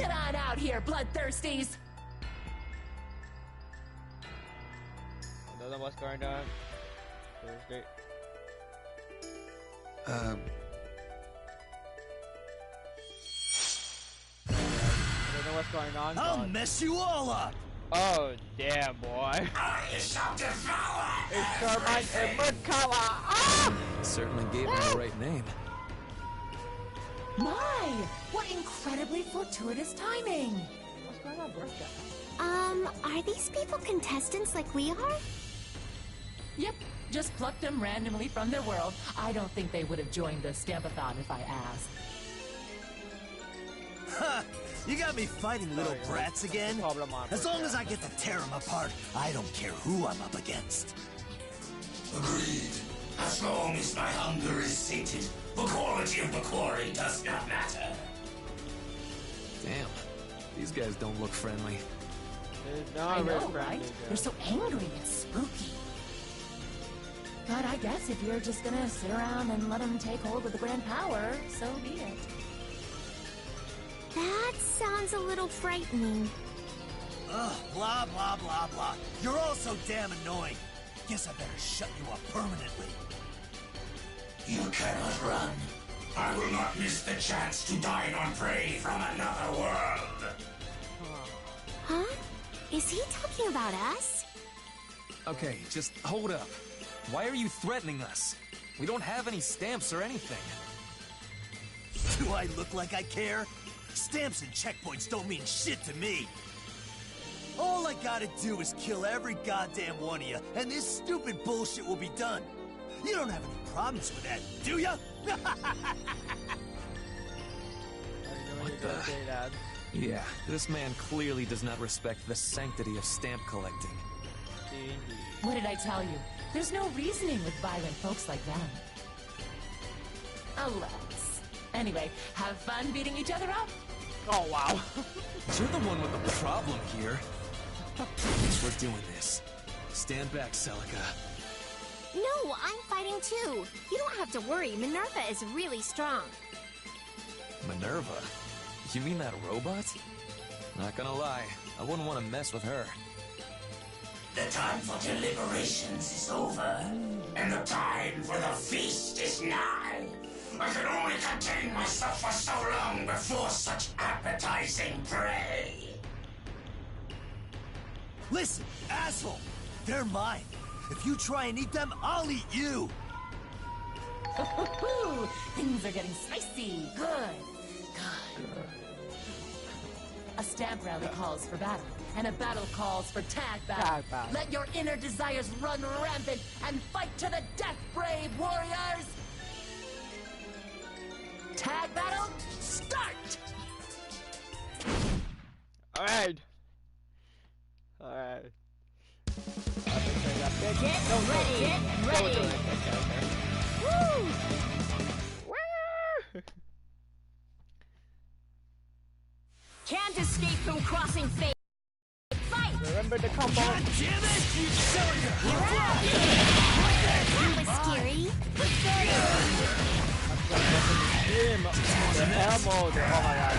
Get on out here, bloodthirsties! I don't know what's going on. Thursday. I don't know what's going on. I'll mess you all up! Oh, damn, boy. I shall devour Exterminate and Mudkawa! Ah! Certainly gave him the right name. My! What incredibly fortuitous timing! What's going on, Brooke? Are these people contestants like we are? Yep, just plucked them randomly from their world. I don't think they would have joined the Stampathon if I asked. Ha! You got me fighting little brats again? As long as I get to tear them apart, I don't care who I'm up against. Agreed. As long as my hunger is sated, the quality of the quarry does not matter. Damn, these guys don't look friendly. I know, right? They're so angry and spooky. But I guess if you're just gonna sit around and let them take hold of the grand power, so be it. That sounds a little frightening. Ugh, blah, blah, blah, blah. You're all so damn annoying. Guess I better shut you up permanently. You cannot run. I will not miss the chance to dine on prey from another world. Huh? Is he talking about us? Okay, just hold up. Why are you threatening us? We don't have any stamps or anything. Do I look like I care? Stamps and checkpoints don't mean shit to me. All I gotta do is kill every goddamn one of you, and this stupid bullshit will be done. You don't have any problems with that, do ya? What the? Yeah, this man clearly does not respect the sanctity of stamp collecting. What did I tell you? There's no reasoning with violent folks like them. Alas. Anyway, have fun beating each other up. Oh, wow. You're the one with the problem here. We're doing this. Stand back, Celica. No, I'm fighting too. You don't have to worry. Minerva is really strong. Minerva? You mean that robot? Not gonna lie, I wouldn't want to mess with her. The time for deliberations is over, and the time for the feast is nigh. I can only contain myself for so long before such appetizing prey. Listen, asshole! They're mine. If you try and eat them, I'll eat you! Things are getting spicy. Good. A stamp rally calls for battle, and a battle calls for tag battle. Let your inner desires run rampant and fight to the death, brave warriors! Tag battle, start! Alright. Get ready! Woo! Can't escape from crossing fate. Fight! Remember the combo. God damn it! That was scary. The hell mode. Oh my god.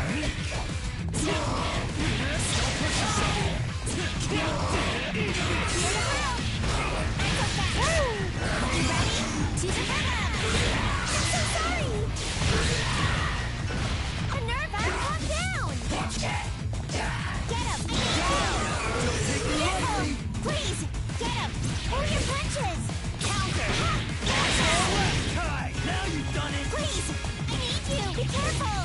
Minerva, calm down! Get him! Please, get him! Pull your punches! Counter! Kai, now you've done it! Please! I need you! Be careful!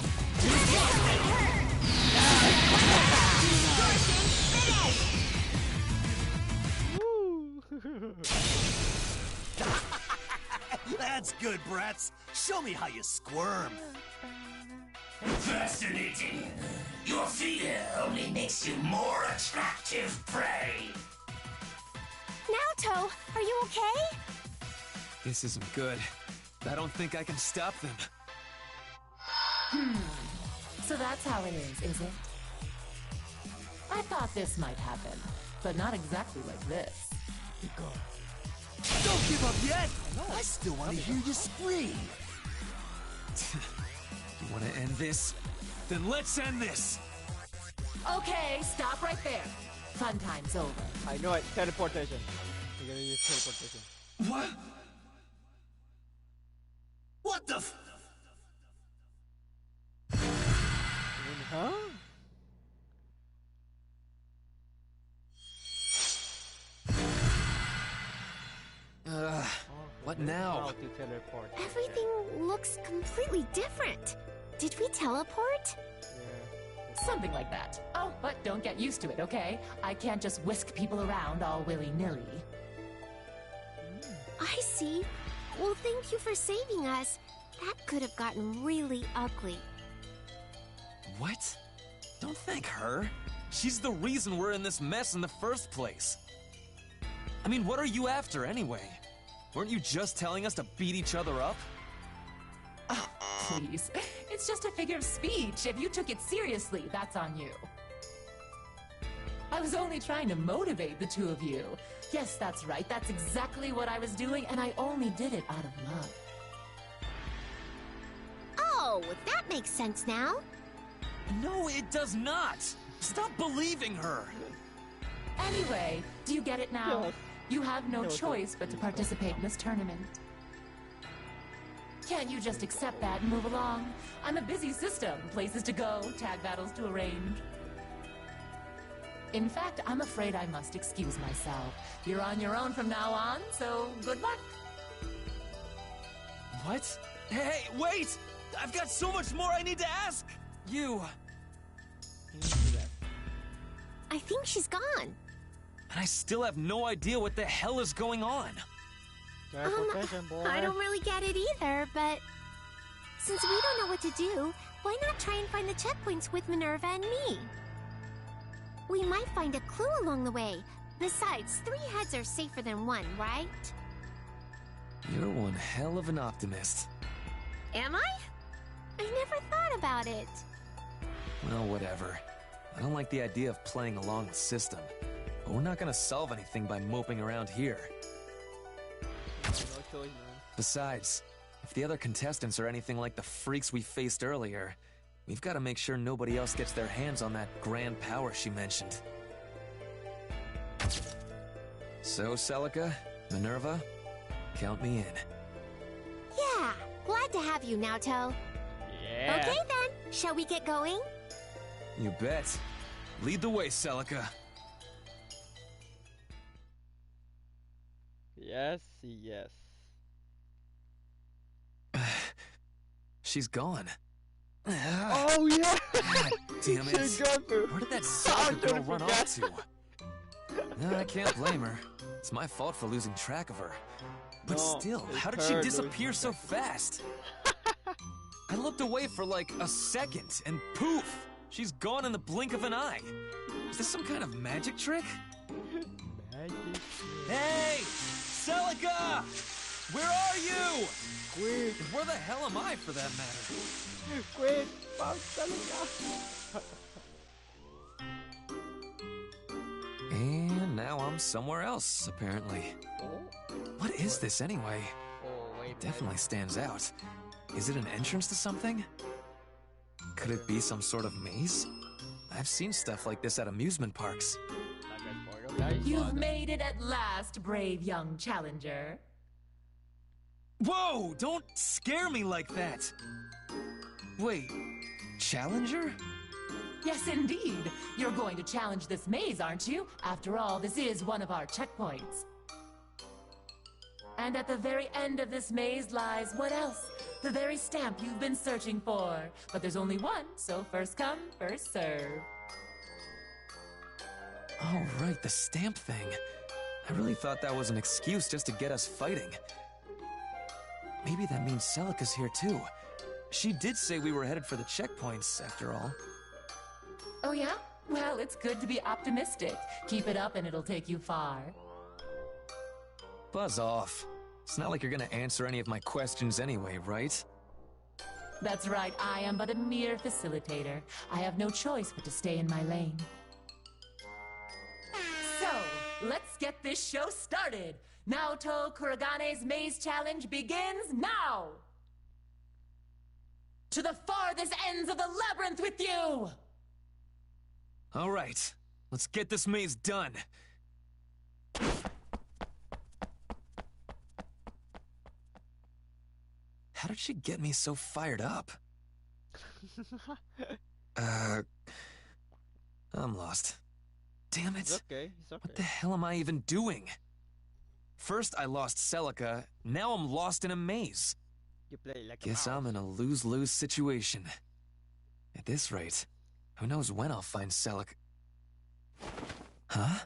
That's good, brats. Show me how you squirm. Fascinating. Your fear only makes you more attractive prey. Naoto, are you okay? This isn't good. I don't think I can stop them. So that's how it is it? I thought this might happen, but not exactly like this. Don't give up yet! I still want to hear you scream! You want to end this? Then let's end this! Okay, stop right there. Fun time's over. I know it. Teleportation. We're gonna use teleportation. What? What the f- Huh? What now? How to teleport. Everything looks completely different. Did we teleport? Yeah. Something like that. Oh, but don't get used to it, okay? I can't just whisk people around all willy-nilly. I see. Well, thank you for saving us. That could have gotten really ugly. What? Don't thank her. She's the reason we're in this mess in the first place. I mean, what are you after anyway? Weren't you just telling us to beat each other up? Oh, please. It's just a figure of speech. If you took it seriously, that's on you. I was only trying to motivate the two of you. Yes, that's right. That's exactly what I was doing, and I only did it out of love. Oh, that makes sense now. No, it does not. Stop believing her. Anyway, do you get it now? Yes. You have no Yes. choice but to participate in this tournament. Can't you just accept that and move along? I'm a busy system. Places to go, tag battles to arrange. In fact, I'm afraid I must excuse myself. You're on your own from now on, so good luck. What? Hey, wait! I've got so much more I need to ask! You... I think she's gone. And I still have no idea what the hell is going on. Teleportation, boy. I don't really get it either, but since we don't know what to do, why not try and find the checkpoints with Minerva and me? We might find a clue along the way. Besides, 3 heads are safer than 1, right? You're one hell of an optimist. Am I? I never thought about it. Well, whatever. I don't like the idea of playing along the system. But we're not gonna solve anything by moping around here. No choice, man. Besides, if the other contestants are anything like the freaks we faced earlier, we've got to make sure nobody else gets their hands on that grand power she mentioned. So, Celica, Minerva, count me in. Yeah, glad to have you, Naoto. Yeah. Okay then, shall we get going? You bet. Lead the way, Celica. Yes, yes. She's gone. Oh yeah! God damn it. She got to. Where did that I Celica girl totally run forgot. off to? No, I can't blame her. It's my fault for losing track of her. But No, still, it's how did her she losing disappear so track. fast? I looked away for like a second, and poof! She's gone in the blink of an eye. Is this some kind of magic trick? Magic. Hey! Celica! Where are you? Quick, And where the hell am I, for that matter? quick, found Celica. And now I'm somewhere else, apparently. Oh, What is this, anyway? oh wait. Definitely stands out. Is it an entrance to something? Could it be some sort of maze? I've seen stuff like this at amusement parks. You've made it at last, brave young challenger. Whoa! Don't scare me like that! Wait, Challenger? Yes, indeed. You're going to challenge this maze, aren't you? After all, this is one of our checkpoints. And at the very end of this maze lies what else? The very stamp you've been searching for. But there's only one, so first come, first serve. Oh, right, the stamp thing. I really thought that was an excuse just to get us fighting. Maybe that means Celica's here too. She did say we were headed for the checkpoints, after all. Oh yeah? Well, it's good to be optimistic. Keep it up and it'll take you far. Buzz off. It's not like you're gonna answer any of my questions anyway, right? That's right, I am but a mere facilitator. I have no choice but to stay in my lane. So, let's get this show started. Naoto Kuragane's Maze Challenge begins now! To the farthest ends of the labyrinth with you! All right, let's get this maze done. How did she get me so fired up? I'm lost. Damn it. It's okay. It's okay. What the hell am I even doing? First I lost Celica, now I'm lost in a maze. You play like a Guess mouse. I'm in a lose-lose situation. At this rate, who knows when I'll find Celica. Huh?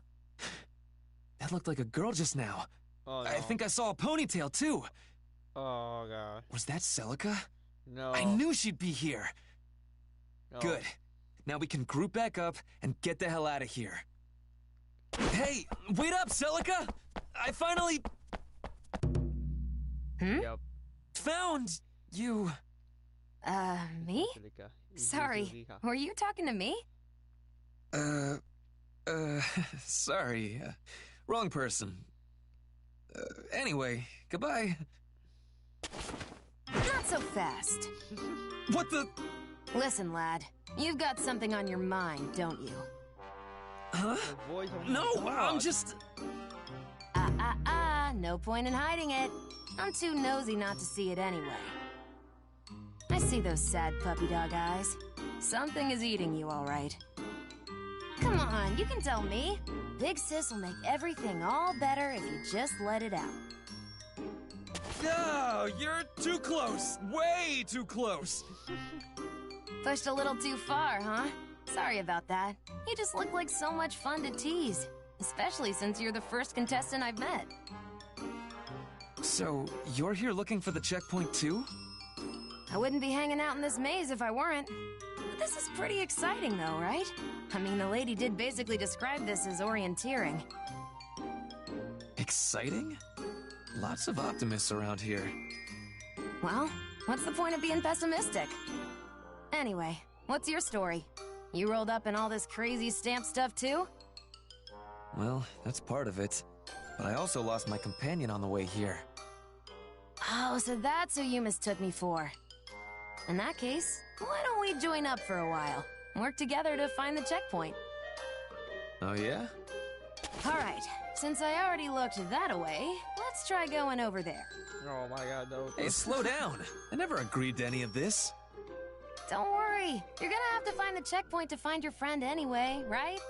That looked like a girl just now. Oh, no. I think I saw a ponytail too. Oh god. Was that Celica? No. I knew she'd be here. No. Good. Now we can group back up and get the hell out of here. Hey, wait up, Celica! I finally Yep. Found you. Me? Celica. Sorry, Celica. were you talking to me? Sorry. Wrong person. Anyway, goodbye. Not so fast. What the? Listen, lad, you've got something on your mind, don't you? Huh? The voice of No, God. I'm just... No point in hiding it. I'm too nosy not to see it anyway. I see those sad puppy dog eyes. Something is eating you, all right. Come on, you can tell me. Big Sis will make everything all better if you just let it out. No, you're too close. Way too close. Pushed a little too far, huh? Sorry about that. You just look like so much fun to tease. Especially since you're the first contestant I've met. So, you're here looking for the checkpoint too? I wouldn't be hanging out in this maze if I weren't. But this is pretty exciting though, right? I mean, the lady did basically describe this as orienteering. Exciting? Lots of optimists around here. Well, what's the point of being pessimistic? Anyway, what's your story? You rolled up in all this crazy stamp stuff too? Well, that's part of it. But I also lost my companion on the way here. Oh, so that's who you mistook me for. In that case, why don't we join up for a while? Work together to find the checkpoint. Oh yeah? Alright, since I already looked that away, let's try going over there. Oh my god, no. Hey, slow down. I never agreed to any of this. Don't worry, you're gonna have to find the checkpoint to find your friend anyway, right?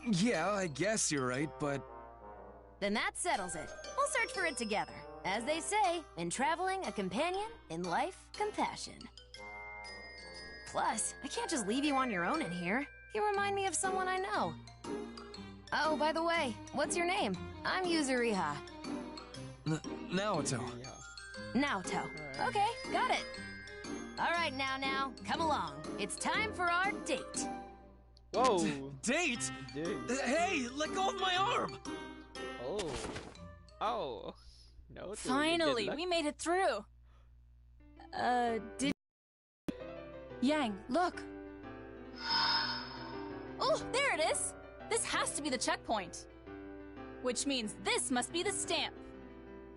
Yeah, I guess you're right, but... Then that settles it. We'll search for it together. As they say, in traveling, a companion, in life, compassion. Plus, I can't just leave you on your own in here. You remind me of someone I know. Oh, by the way, what's your name? I'm Yuzuriha. Naoto. Yeah. Naoto. Okay, got it. All right, now, come along. It's time for our date. Whoa. Date? Dude. Hey, let go of my arm! Oh. Oh. No. dude, Finally, good luck. we made it through. Did... Yang, look. Oh, there it is. This has to be the checkpoint. Which means this must be the stamp.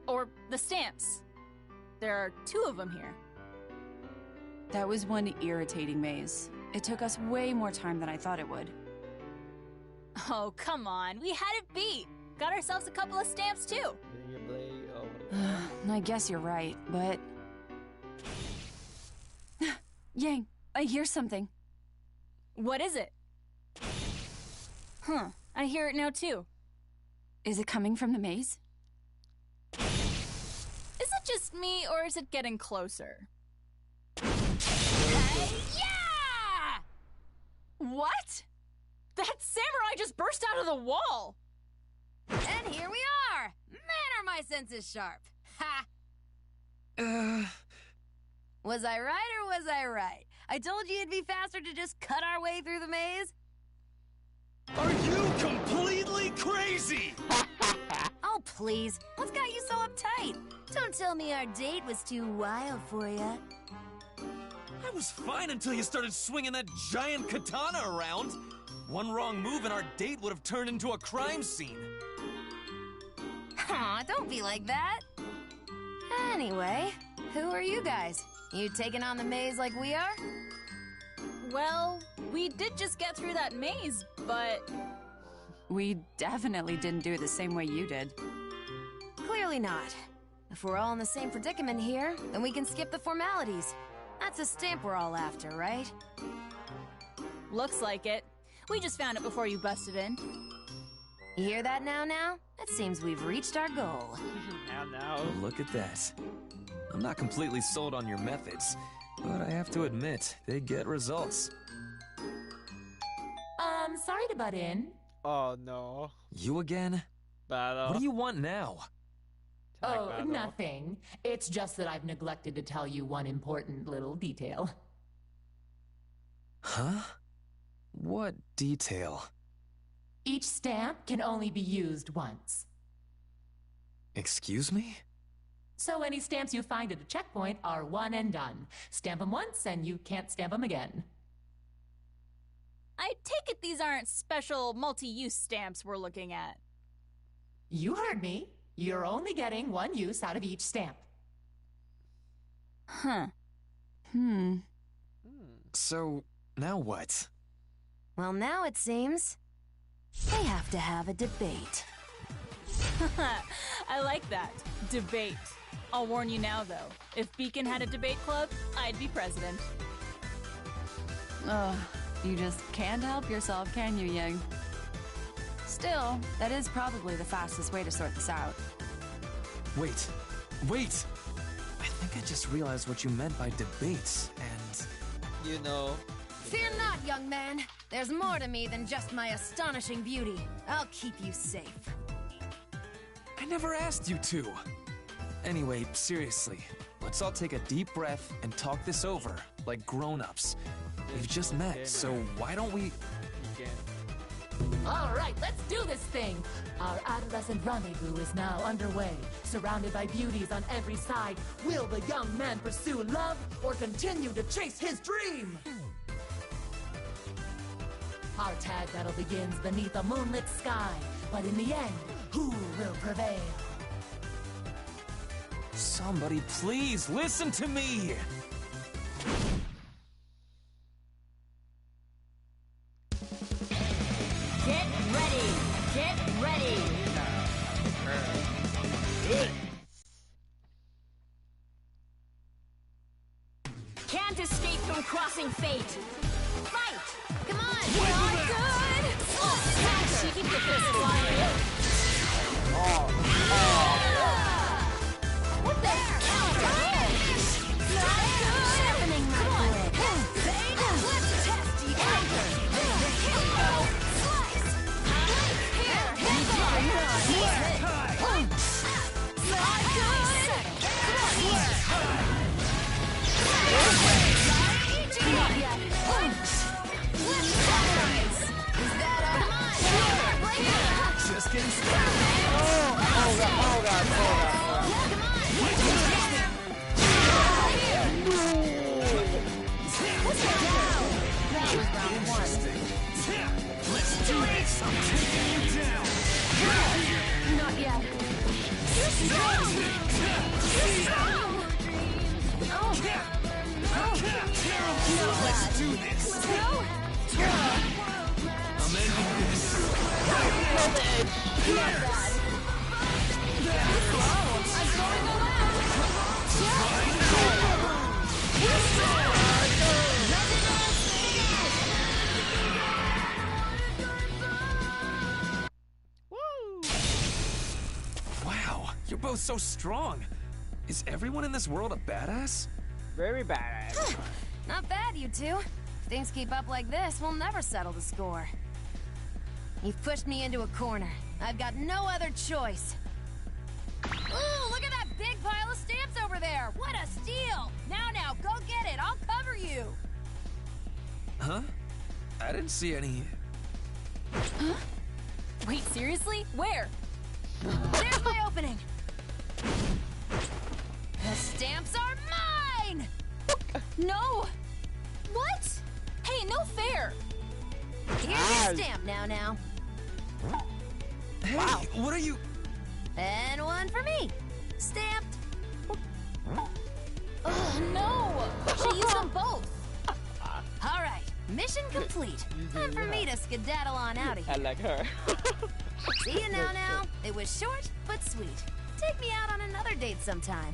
Or the stamps. There are 2 of them here. That was one irritating maze. It took us way more time than I thought it would. Oh, come on. We had it beat. Got ourselves a couple of stamps, too. You play. Oh my god. I guess you're right, but... Yang, I hear something. What is it? Huh. I hear it now, too. Is it coming from the maze? Is it just me, or is it getting closer? Yeah! What? That samurai just burst out of the wall! And here we are! Man, are my senses sharp! Ha! Was I right or was I right? I told you it'd be faster to just cut our way through the maze? Are you completely crazy? Oh, please. What's got you so uptight? Don't tell me our date was too wild for you. I was fine until you started swinging that giant katana around. One wrong move and our date would have turned into a crime scene. Aw, don't be like that. Anyway, who are you guys? You taking on the maze like we are? Well, We did just get through that maze, but... We definitely didn't do it the same way you did. Clearly not. If we're all in the same predicament here, then we can skip the formalities. That's a stamp we're all after, right? Looks like it. We just found it before you busted in. You hear that now? It seems we've reached our goal. Now. Look at that. I'm not completely sold on your methods, but I have to admit, they get results. Sorry to butt in. Oh no. You again? Battle. What do you want now? Tag Oh, battle. nothing. It's just that I've neglected to tell you one important little detail. Huh? What detail? Each stamp can only be used once. Excuse me? So any stamps you find at a checkpoint are one and done. Stamp them once and you can't stamp them again. I take it these aren't special multi-use stamps we're looking at. You heard me. You're only getting one use out of each stamp. Huh. So, now what? Well, now it seems they have to have a debate. I like that. Debate. I'll warn you now, though. If Beacon had a debate club, I'd be president. Ugh, you just can't help yourself, can you, Yang? Still, that is probably the fastest way to sort this out. Wait! I think I just realized what you meant by debates, and... You know. Fear not, young man. There's more to me than just my astonishing beauty. I'll keep you safe. I never asked you to! Anyway, seriously, let's all take a deep breath and talk this over, like grown-ups. We've just met, so why don't we... All right, let's do this thing. Our adolescent rendezvous is now underway. Surrounded by beauties on every side, will the young man pursue love or continue to chase his dream? Our tag battle begins beneath a moonlit sky, but in the end, who will prevail? Somebody please listen to me! Get ready! Get ready! Can't escape from crossing fate. Fight! Come on! Not good! She keep the fist flying. What the hell? Not good! Sharpening my blade. Let's test each other. Slice! Here! Not good! Not yet. Let's test! Is that all? Come on! Just getting started! Let's do this! I'm taking you down! Not yet. Let's do this! I'm ending this! Wow, you're both so strong! Is everyone in this world a badass? Very badass. Not bad, you two. If things keep up like this, we'll never settle the score. You've pushed me into a corner. I've got no other choice. Ooh, look at that big pile of stamps over there! What a steal! Now, go get it! I'll cover you! Huh? I didn't see any... Wait, seriously? Where? There's my opening! The stamps are mine! No! What? Hey, no fair! Here's your stamp now. Hey, what are you... And one for me. Stamped. Oh, no! She used them both! All right, Mission complete. Time for me to skedaddle on out of I here. like her. See you now. It was short but sweet. Take me out on another date sometime.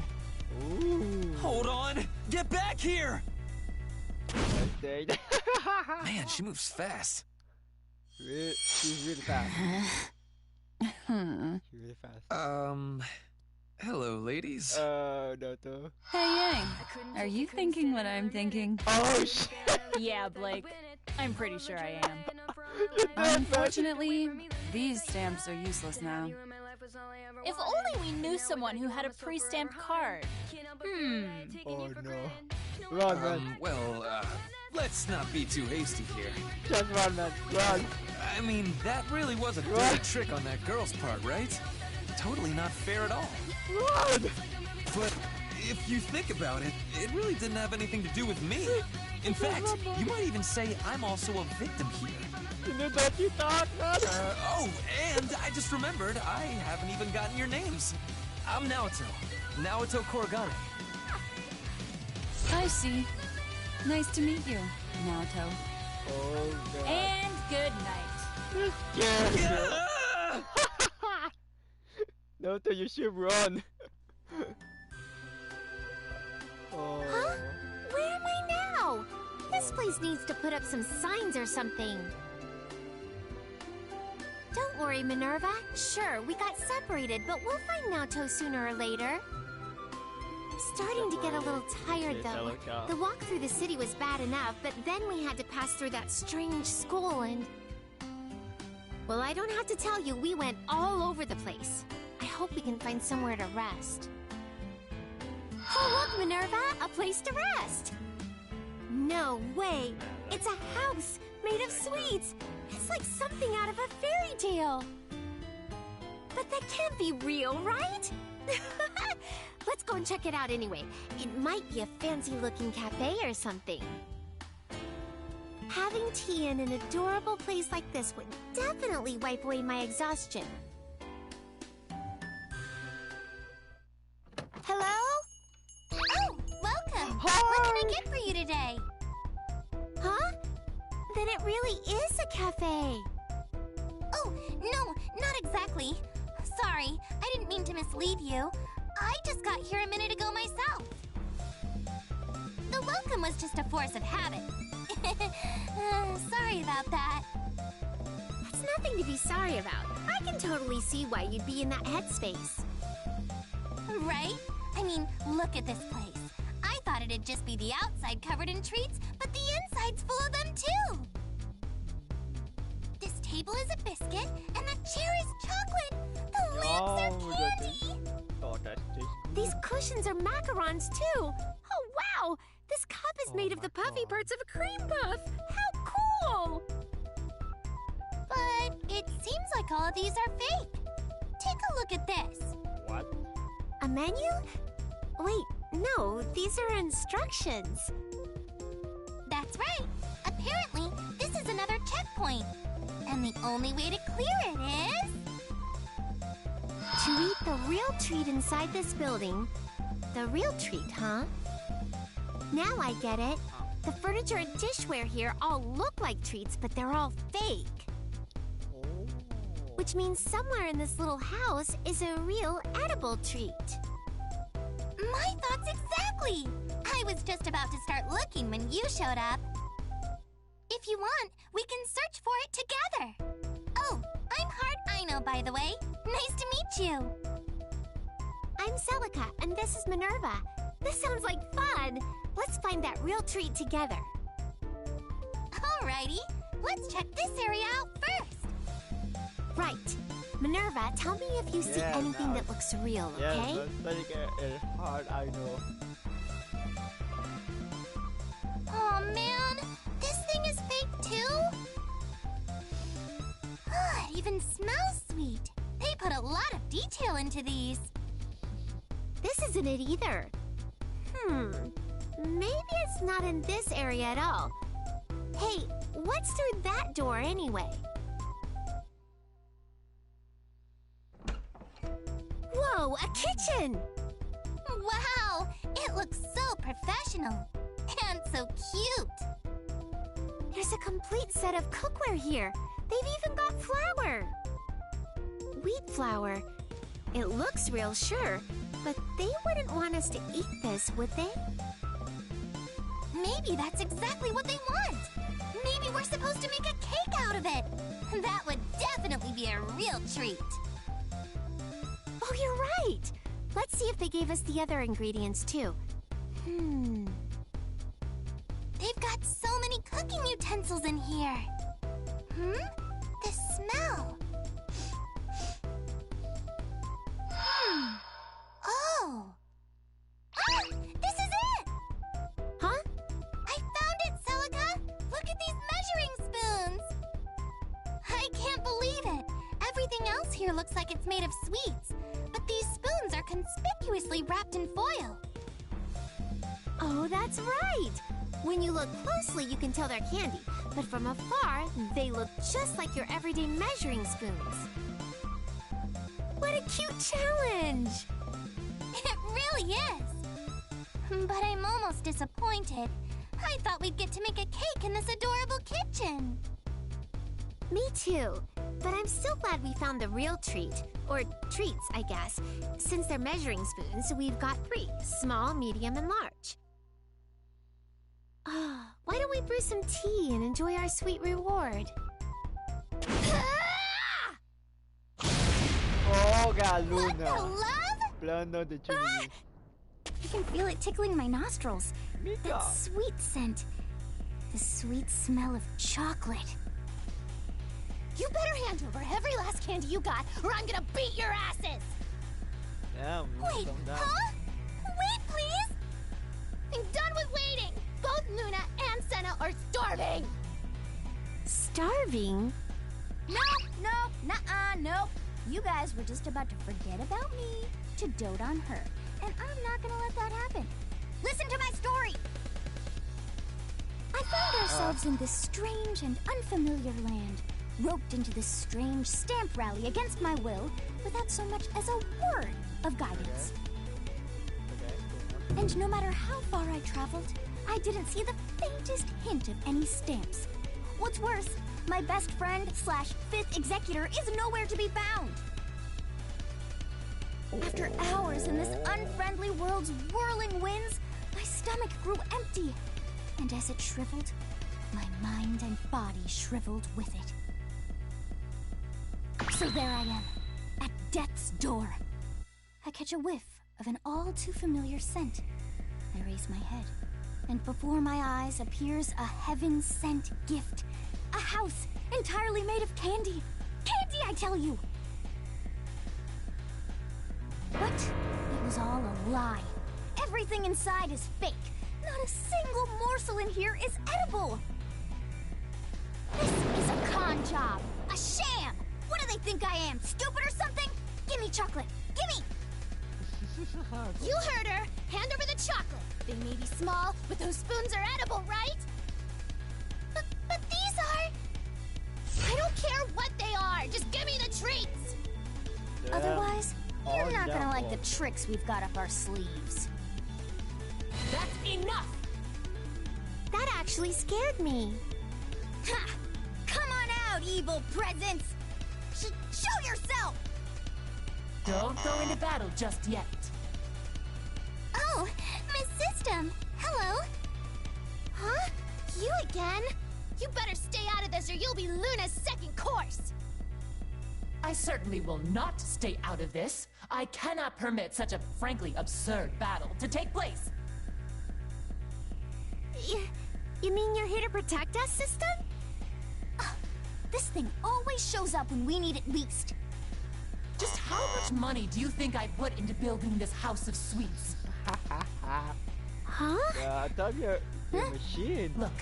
Ooh. Hold on! Get back here! First date. Man, she moves fast. She's really fast. She's really fast. Hello, ladies. Naruto. Hey, Yang. Are you thinking what I'm thinking? Oh shit! Yeah, Blake. I'm pretty sure I am. Unfortunately, these stamps are useless now. If only we knew someone who had a pre-stamped card. Oh no. Run, man. Let's not be too hasty here. Just run, man. Run. I mean, that really was a dirty trick on that girl's part, right? Totally not fair at all. Run! But if you think about it, it really didn't have anything to do with me. In fact, you might even say I'm also a victim here. Oh, and I just remembered I haven't even gotten your names. I'm Naoto. Naoto Korogane. I see. Nice to meet you, Naoto. Oh god. And good night. Yeah. Naruto, you should run. Oh. Huh? Where am I now? This place needs to put up some signs or something. Don't worry, Minerva. Sure, we got separated, but we'll find Naoto sooner or later. Starting to get a little tired, though. The walk through the city was bad enough, but then we had to pass through that strange school and... Well, I don't have to tell you, we went all over the place. I hope we can find somewhere to rest. Oh, look, Minerva! A place to rest! No way! It's a house made of sweets! It's like something out of a fairy tale! But that can't be real, right? Let's go and check it out anyway. It might be a fancy-looking cafe or something. Having tea in an adorable place like this would definitely wipe away my exhaustion. Hello? Oh, welcome! What can I get for you today? Huh? Then it really is a cafe. Oh, no, not exactly. Sorry, I didn't mean to mislead you. I just got here a minute ago myself. The welcome was just a force of habit. Sorry about that. That's nothing to be sorry about. I can totally see why you'd be in that headspace. Right? I mean, look at this place. I thought it'd just be the outside covered in treats, but the inside's full of them too. This table is a biscuit, and the chair is chocolate. The lamps are candy. Oh, that's tasty. These cushions are macarons too. Oh wow! This cup is made of the puffy parts of a cream puff. How cool! But it seems like all of these are fake. Take a look at this. What? A menu? Wait, no, these are instructions. That's right. Apparently, this is another checkpoint. And the only way to clear it is... to eat the real treat inside this building. The real treat, huh? Now I get it. The furniture and dishware here all look like treats, but they're all fake. Which means somewhere in this little house is a real edible treat. My thoughts exactly! I was just about to start looking when you showed up. If you want, we can search for it together. Oh, I'm Heart Aino, by the way. Nice to meet you. I'm Celica, and this is Minerva. This sounds like fun. Let's find that real treat together. Alrighty, let's check this area out first. Right. Minerva, tell me if you see anything that looks real, okay? Yes, it's hard, I know. Oh man, this thing is fake too? It even smells sweet. They put a lot of detail into these. This isn't it either. Maybe it's not in this area at all. Hey, what's through that door anyway? Whoa, a kitchen! Wow, it looks so professional. And so cute. There's There's a complete set of cookware here. They've even got flour. Wheat flour. It looks real, sure, but they wouldn't want us to eat this, would they? Maybe that's exactly what they want. Maybe we're supposed to make a cake out of it. That would definitely be a real treat. Oh, you're right. Let's see if they gave us the other ingredients, too. They've got so many cooking utensils in here. The smell. Oh. Ah! This is it! Huh? I found it, Celica! Look at these measuring spoons! I can't believe it! Everything else here looks like it's made of sweets, but these spoons are conspicuously wrapped in foil. Oh, that's right! When you look closely, you can tell they're candy, but from afar, they look just like your everyday measuring spoons. What a cute challenge! It really is! But I'm almost disappointed. I thought we'd get to make a cake in this adorable kitchen. Me too, but I'm still glad we found the real treat. Or treats, I guess. Since they're measuring spoons, we've got 3, small, medium, and large. Why don't we brew some tea and enjoy our sweet reward? Oh, What the Luna. love? Plano de chimney. I can feel it tickling my nostrils. Mika. That sweet scent. The sweet smell of chocolate. You better hand over every last candy you got, or I'm gonna beat your asses! Damn, Wait, calm down. huh? Wait, please! I'm done with waiting! Both Luna and Senna are starving! Starving? Nope. You guys were just about to forget about me to dote on her, and I'm not gonna let that happen. Listen to my story! I found ourselves in this strange and unfamiliar land, roped into this strange stamp rally against my will, without so much as a word of guidance. Okay. And no matter how far I traveled, I didn't see the faintest hint of any stamps. What's worse, my best friend / 5th executor is nowhere to be found. After hours in this unfriendly world's whirling winds, my stomach grew empty. And as it shriveled, my mind and body shriveled with it. So there I am, at death's door. I catch a whiff of an all-too-familiar scent. I raise my head, and before my eyes appears a heaven-sent gift. A house entirely made of candy. Candy, I tell you! But it was all a lie. Everything inside is fake. Not a single morsel in here is edible. This is a con job. A sham. What do they think I am? Stupid or something? Give me chocolate. Give me! You heard her. Hand over the chocolate. They may be small, but those spoons are edible, right? But these are... I don't care what they are. Just give me the treats. Damn. Otherwise, you're All not gonna down like for. the tricks we've got up our sleeves. That's enough! That actually scared me. Ha! Come on out, evil presence! Show yourself! Don't go into battle just yet. Oh, Miss System! Hello! Huh? You again? You better stay out of this or you'll be Luna's second course! I certainly will not stay out of this. I cannot permit such a frankly absurd battle to take place. You mean you're here to protect us, System? This thing always shows up when we need it least. Just how much money do you think I put into building this house of sweets? Huh? Yeah, I thought you're a machine. Look,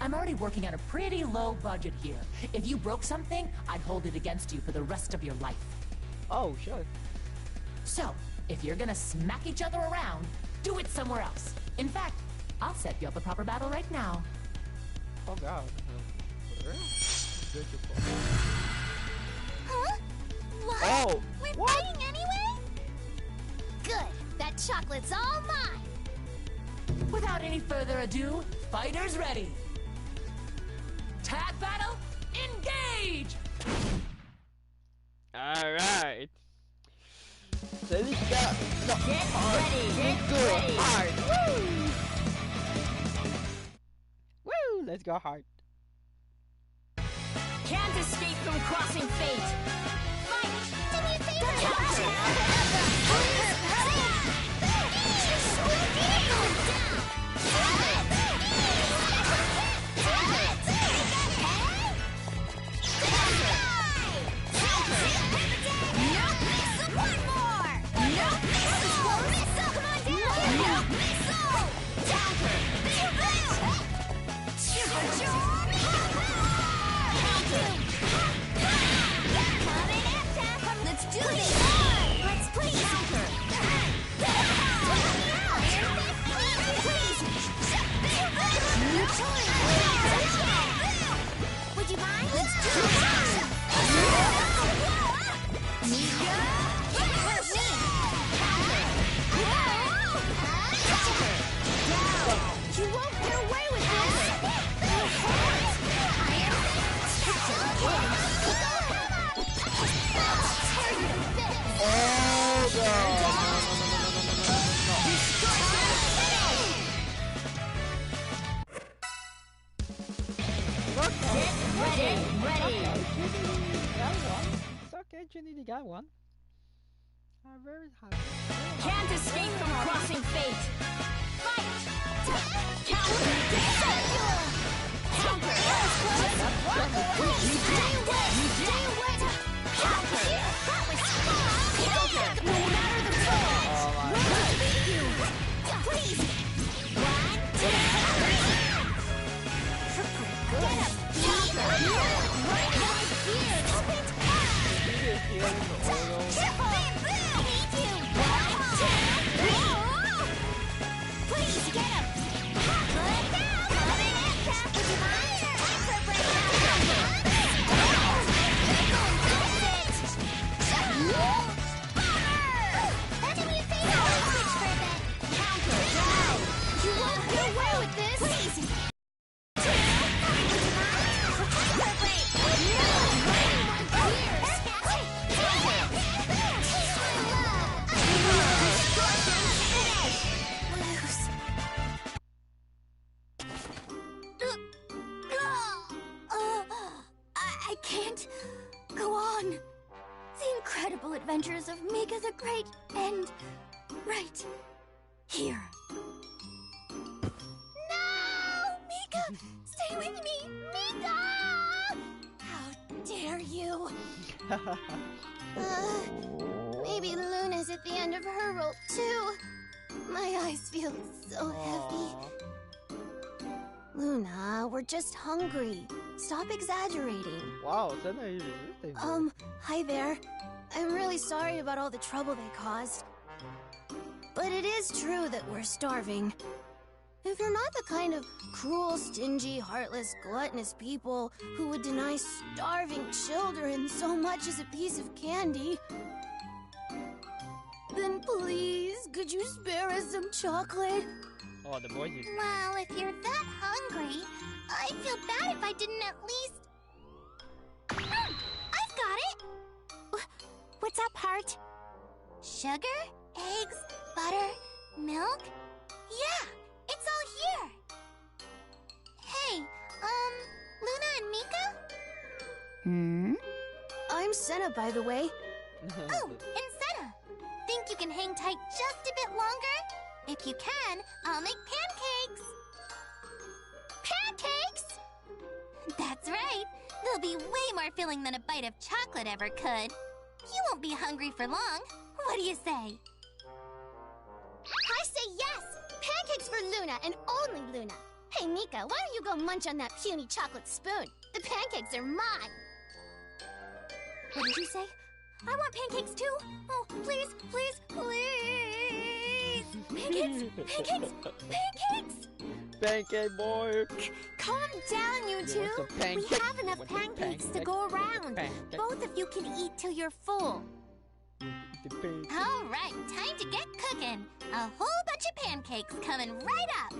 I'm already working on a pretty low budget here. If you broke something, I'd hold it against you for the rest of your life. Oh, sure. So, if you're gonna smack each other around, do it somewhere else. In fact, I'll set you up a proper battle right now. Oh god. For real? Beautiful. Huh? What? Oh, We're what? fighting anyway? Good. That chocolate's all mine. Without any further ado, fighters ready. Tag battle, engage! Alright. So let's go. Get ready! Get ready! Hard. Woo! Woo! Let's go hard. Can't escape from crossing fate! Fight! Do me a favor! Let's do this! Let's play counter! Would you mind? Let's do this! Mika! Can't hurt me! You won't get away with this! It's okay, Trinity got one. I'm very happy. Can't escape from crossing fate! Fight! Counter! Counter! Stay away! Stay away! Counter! No matter the cost! We'll beat you! Please! 1, 2, 3! Get up! Counter! Right here! Stop it! Please get him! You won't get away with this! Please! I can't go on. The incredible adventures of Mika the Great end right here. No! Mika! Stay with me! Mika! How dare you! Maybe Luna's at the end of her rope, too. My eyes feel so heavy. Luna, we're just hungry. Stop exaggerating. Wow, that's not even interesting. Hi there. I'm really sorry about all the trouble they caused. But it is true that we're starving. If you're not the kind of cruel, stingy, heartless, gluttonous people who would deny starving children so much as a piece of candy, then please, could you spare us some chocolate? Oh, the voice is... Well, if you're that hungry, I'd feel bad if I didn't at least... I've got it! What's up, Heart? Sugar, eggs, butter, milk? Yeah, it's all here! Hey, Luna and Mika? I'm Senna, by the way. Oh, and Senna! Think you can hang tight just a bit longer? If you can, I'll make pancakes! Pancakes? That's right! They'll be way more filling than a bite of chocolate ever could. You won't be hungry for long. What do you say? I say yes! Pancakes for Luna and only Luna! Hey, Mika, why don't you go munch on that puny chocolate spoon? The pancakes are mine! What did you say? I want pancakes too! Oh, please, please, please! Pancakes! Pancakes! Pancakes! Pancake boy! Calm down, you two! We have enough pancakes to go around! Both of you can eat till you're full! All right, time to get cooking! A whole bunch of pancakes coming right up!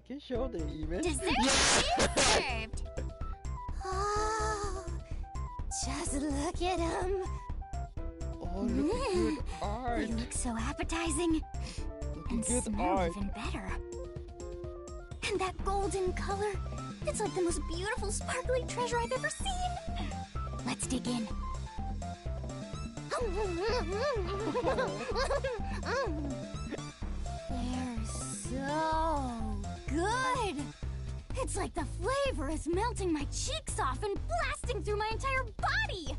Can show the even. Dessert is served. Oh, just look at him. Oh, look at good art. They look so appetizing. Look And at good smell art. even better. And that golden color. It's like the most beautiful, sparkly treasure I've ever seen. Let's dig in. They're so good. It's like the flavor is melting my cheeks off and blasting through my entire body.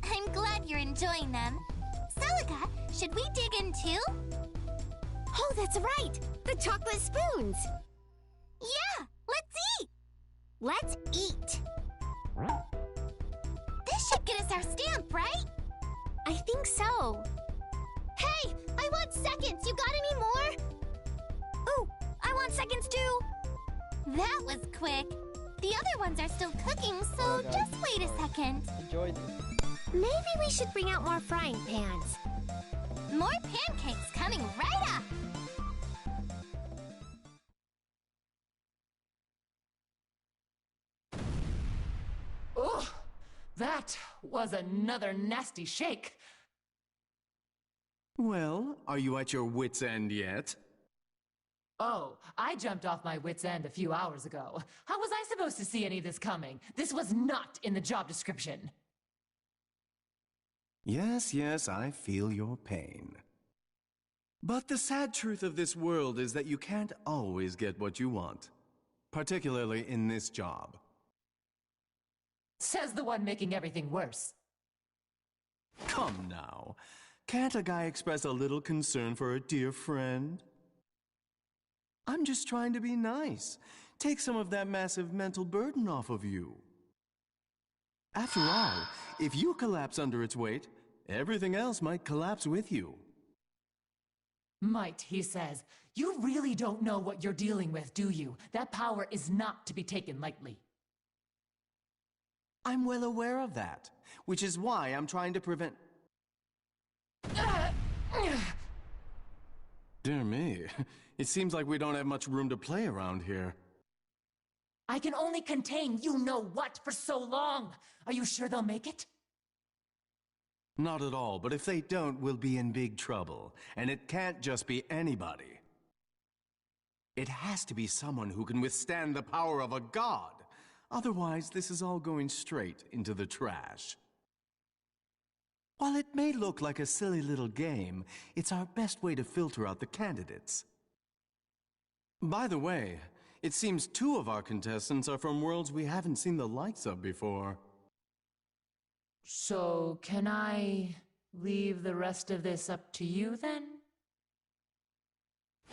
I'm glad you're enjoying them. Celica, should we dig in too? Oh, that's right. The chocolate spoons. Yeah, let's eat. Let's eat. This should get us our stamp, right? I think so. Hey, I want seconds. You got any more? Ooh, I want seconds too. That was quick. The other ones are still cooking, so just wait a second. Enjoy this. Maybe we should bring out more frying pans. More pancakes coming right up. Ugh, that was another nasty shake. Well, are you at your wit's end yet? Oh, I jumped off my wit's end a few hours ago. How was I supposed to see any of this coming? This was not in the job description. Yes, I feel your pain. But the sad truth of this world is that you can't always get what you want, particularly in this job. Says the one making everything worse. Come now. Can't a guy express a little concern for a dear friend? I'm just trying to be nice. Take some of that massive mental burden off of you. After all, if you collapse under its weight, everything else might collapse with you. Might, he says. You really don't know what you're dealing with, do you? That power is not to be taken lightly. I'm well aware of that, which is why I'm trying to prevent... Dear me, it seems like we don't have much room to play around here. I can only contain you-know-what for so long. Are you sure they'll make it? Not at all, but if they don't, we'll be in big trouble. And it can't just be anybody. It has to be someone who can withstand the power of a god. Otherwise, this is all going straight into the trash. While it may look like a silly little game, it's our best way to filter out the candidates. By the way, it seems 2 of our contestants are from worlds we haven't seen the likes of before. So, can I leave the rest of this up to you, then?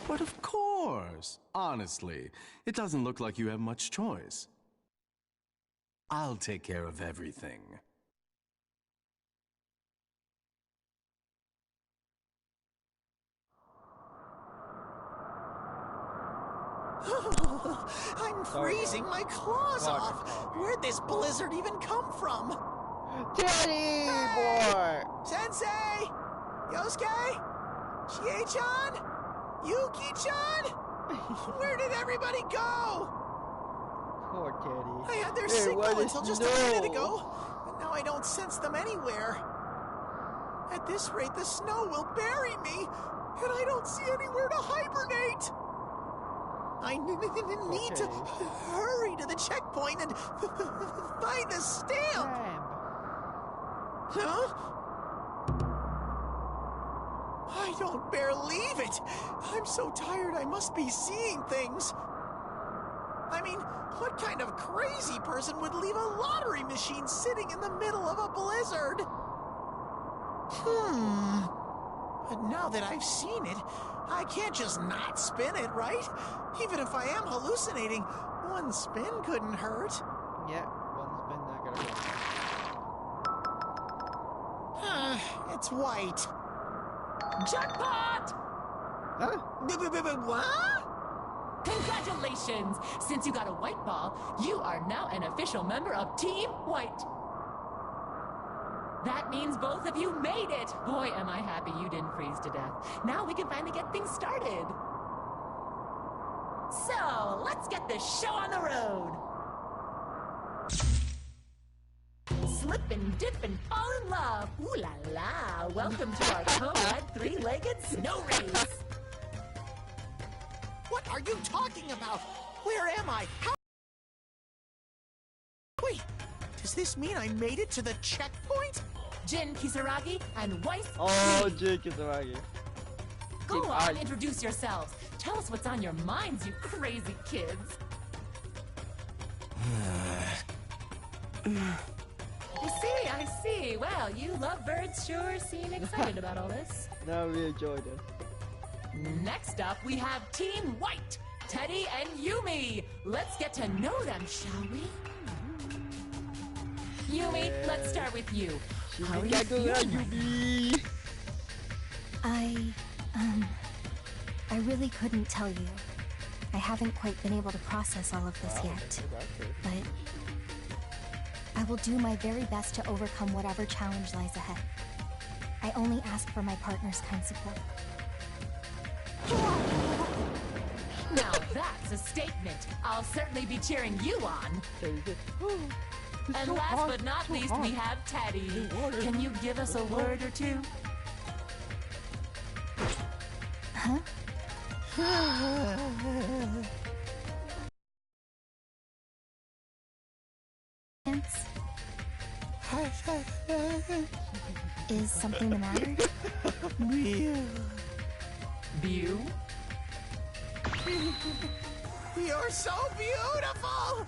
But of course! Honestly, it doesn't look like you have much choice. I'll take care of everything. I'm freezing my claws off. Where'd this blizzard even come from? Teddy boy! Sensei! Yosuke? Chie-chan? Yuki-chan? Where did everybody go? Poor Teddy. I had their There signal was until just a minute ago, but now I don't sense them anywhere. At this rate, the snow will bury me, and I don't see anywhere to hibernate. I need to hurry to the checkpoint and find the stamp. Huh? I don't believe it. I'm so tired I must be seeing things. I mean, what kind of crazy person would leave a lottery machine sitting in the middle of a blizzard? But now that I've seen it, I can't just not spin it, right? Even if I am hallucinating, one spin couldn't hurt. Yeah, one spin not gonna hurt. It's white. Jackpot! Huh? What? Congratulations! Since you got a white ball, you are now an official member of Team White. That means both of you made it! Boy, am I happy you didn't freeze to death. Now we can finally get things started. let's get this show on the road. Slip and dip and fall in love. Ooh la la. Welcome to our co-ed three-legged snow race. What are you talking about? Where am I? How? Wait, does this mean I made it to the checkpoint? Jin Kisaragi and Weiss. Oh, Jin Kisaragi. Go on, introduce yourselves. Tell us what's on your minds, you crazy kids. I see. Well, you lovebirds sure seem excited about all this. Now we enjoy this. Next up, we have Team White, Teddy and Yumi. Let's get to know them, shall we? Yumi, let's start with you. How are you feeling? I really couldn't tell you. I haven't quite been able to process all of this yet. But I will do my very best to overcome whatever challenge lies ahead. I only ask for my partner's kind support. Now that's a statement. I'll certainly be cheering you on. And last but not least, we have Teddy. Can you give us a word or two? Huh? Is something the matter? View? You're so beautiful!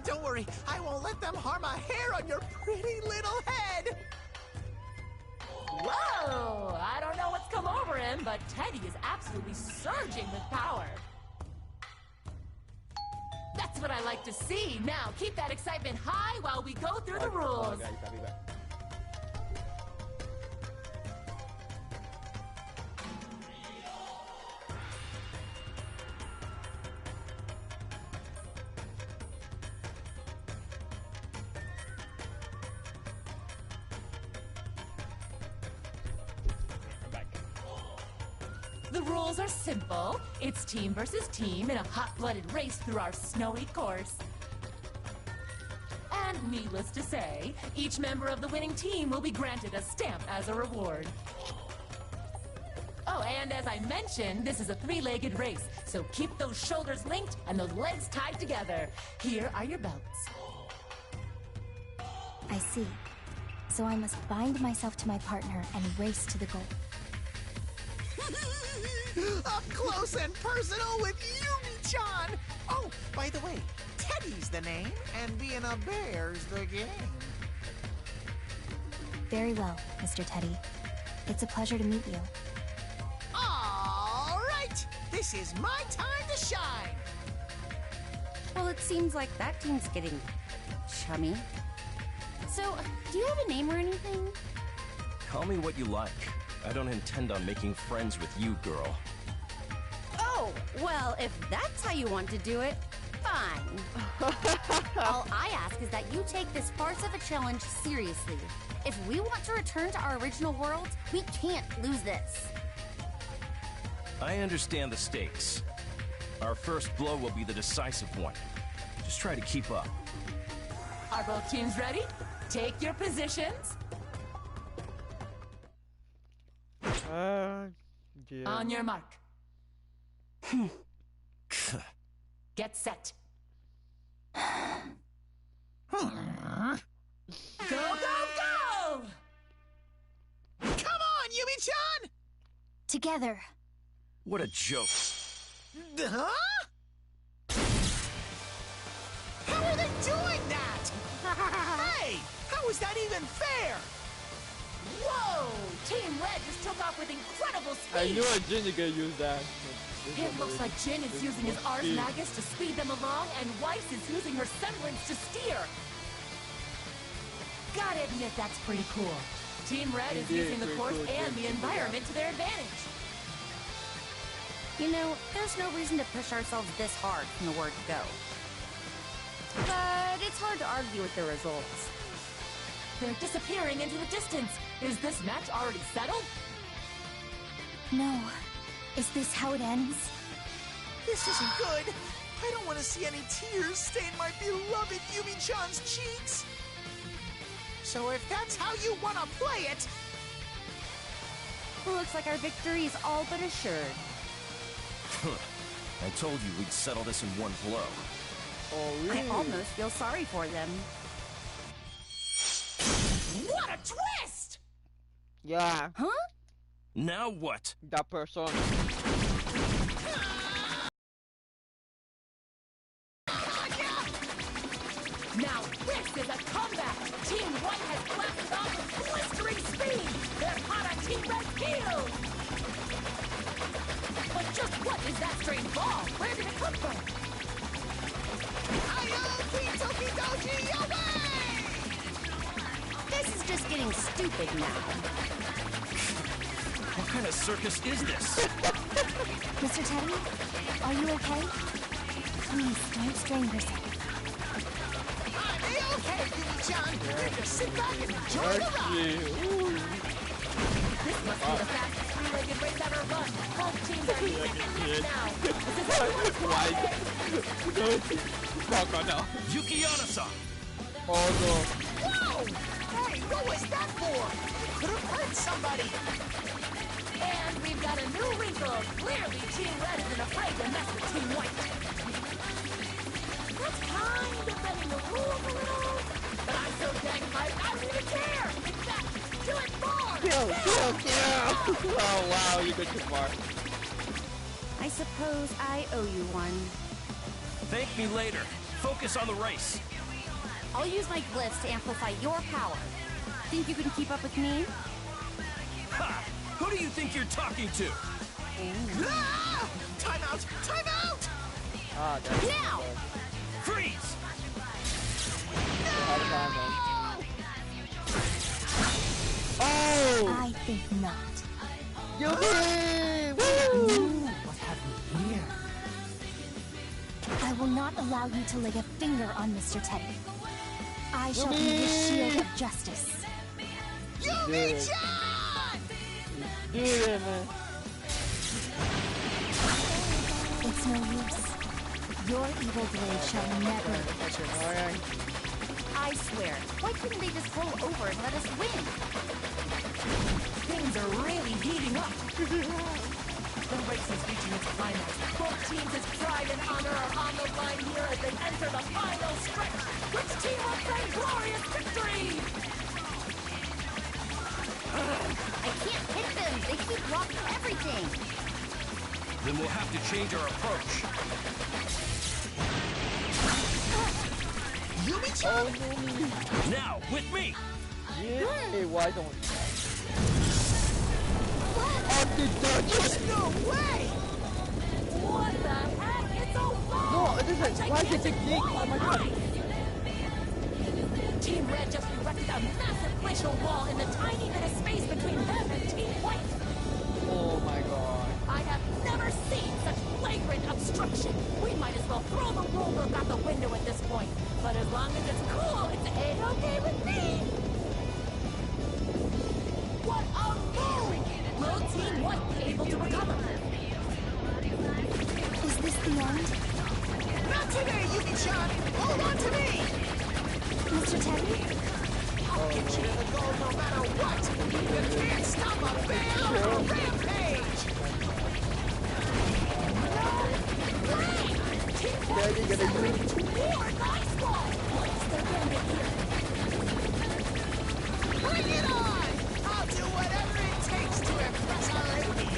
Don't worry, I won't let them harm a hair on your pretty little head! Whoa! I don't know what's come over him, but Teddy is absolutely surging with power. That's what I like to see. Now, keep that excitement high while we go through the rules. Guys, I'll be back. The rules are simple. It's team versus team in a hot-blooded race through our snowy course. And needless to say, each member of the winning team will be granted a stamp as a reward. Oh, and as I mentioned, this is a three-legged race, so keep those shoulders linked and those legs tied together. Here are your belts. I see. So I must bind myself to my partner and race to the goal. Up close and personal with Yumi-chan! Oh, by the way, Teddy's the name, and being a bear's the game. Very well, Mr. Teddy. It's a pleasure to meet you. All right! This is my time to shine! Well, it seems like that team's getting chummy. So, do you have a name or anything? Call me what you like. I don't intend on making friends with you, girl. Oh, well, if that's how you want to do it, fine. All I ask is that you take this farce of a challenge seriously. If we want to return to our original world, we can't lose this. I understand the stakes. Our first blow will be the decisive one. Just try to keep up. Are both teams ready? Take your positions. Yeah. On your mark. Get set. Go, go, go! Come on, Yumi-chan! Together. What a joke. Huh? How are they doing that? Hey, how is that even fair? Whoa! Team Red just took off with incredible I speed. knew a Jin is gonna use that. It looks like Jin is using his Ars Magus to speed them along, and Weiss is using her semblance to steer. Gotta admit, that's pretty cool. Team Red is using the course and the environment to their advantage. You know, there's no reason to push ourselves this hard from the word go. But it's hard to argue with the results. They're disappearing into the distance. Is this match already settled? No. Is this how it ends? This isn't good. I don't want to see any tears stain my beloved Yumi-chan's cheeks. So if that's how you want to play it... Looks like our victory is all but assured. I told you we'd settle this in one blow. Oh, really? I almost feel sorry for them. What a twist! Yeah. Huh? Now what? That person. Now this is a comeback! Team White has blasted off with blistering speed! They're hot on Team Red's heels! But just what is that strange ball? Where did it come from? This is just getting stupid now. What kind of circus is this? Mr. Teddy, are you okay? Please don't strain yourself. Okay, Yumi-chan, you just sit back and enjoy the ride. This must be the fastest three-legged race ever run. Both teams are neck and neck now. This is everyone's Fuck on now. Yuki-Ana-san! Oh no. Whoa! Hey, what was that for? You could have hurt somebody. And we've got a new wrinkle. Clearly, Team Red isn't afraid to mess with Team White. That's kind of bending the rules a little. But I'm so dang hyped, I don't even care. In fact, do it more. Kill. Oh wow, you go too far. I suppose I owe you one. Thank me later. Focus on the race. I'll use my glyphs to amplify your power. Think you can keep up with me? Ha! Who do you think you're talking to? Ah! Time out! Time out! Ah, that's Now! Freeze! Oh! I think not. Yumi! Woo! What have we here? I will not allow you to lay a finger on Mr. Teddy. I shall be his shield of justice. Yumi-chan! Do it, man. It's no use. Your evil blade shall never touch us. Alright. I swear, why couldn't they just roll over and let us win? Things are really heating up. The race is reaching its climax. Both teams' pride and honor are on the line here as they enter the final stretch. Which team will claim glorious victory? I can't hit them. They keep blocking everything. Then we'll have to change our approach. Yumi-chan! Now, with me! Yeah. Hey, why don't we? There's no way! What the heck? It's a wall! No, it isn't. Why is it technique? Oh my god. Team Red just erected a massive glacial wall in the tiny bit of space between them and Team White. Oh my god. I have never seen such flagrant obstruction. We might as well throw the rule book out the window at this point. But as long as it's cool, it's A-okay with me. What a move! Will Team White be able to recover? Is this the end? Not today, Yumi-chan! Hold on to me! Mr. Teddy? I'll get you to the goal no matter what! You can't stop a bear on a rampage! Daddy gonna do it. More nice ball! What's their gambit here? Bring it on! I'll do whatever it takes to impress a lady!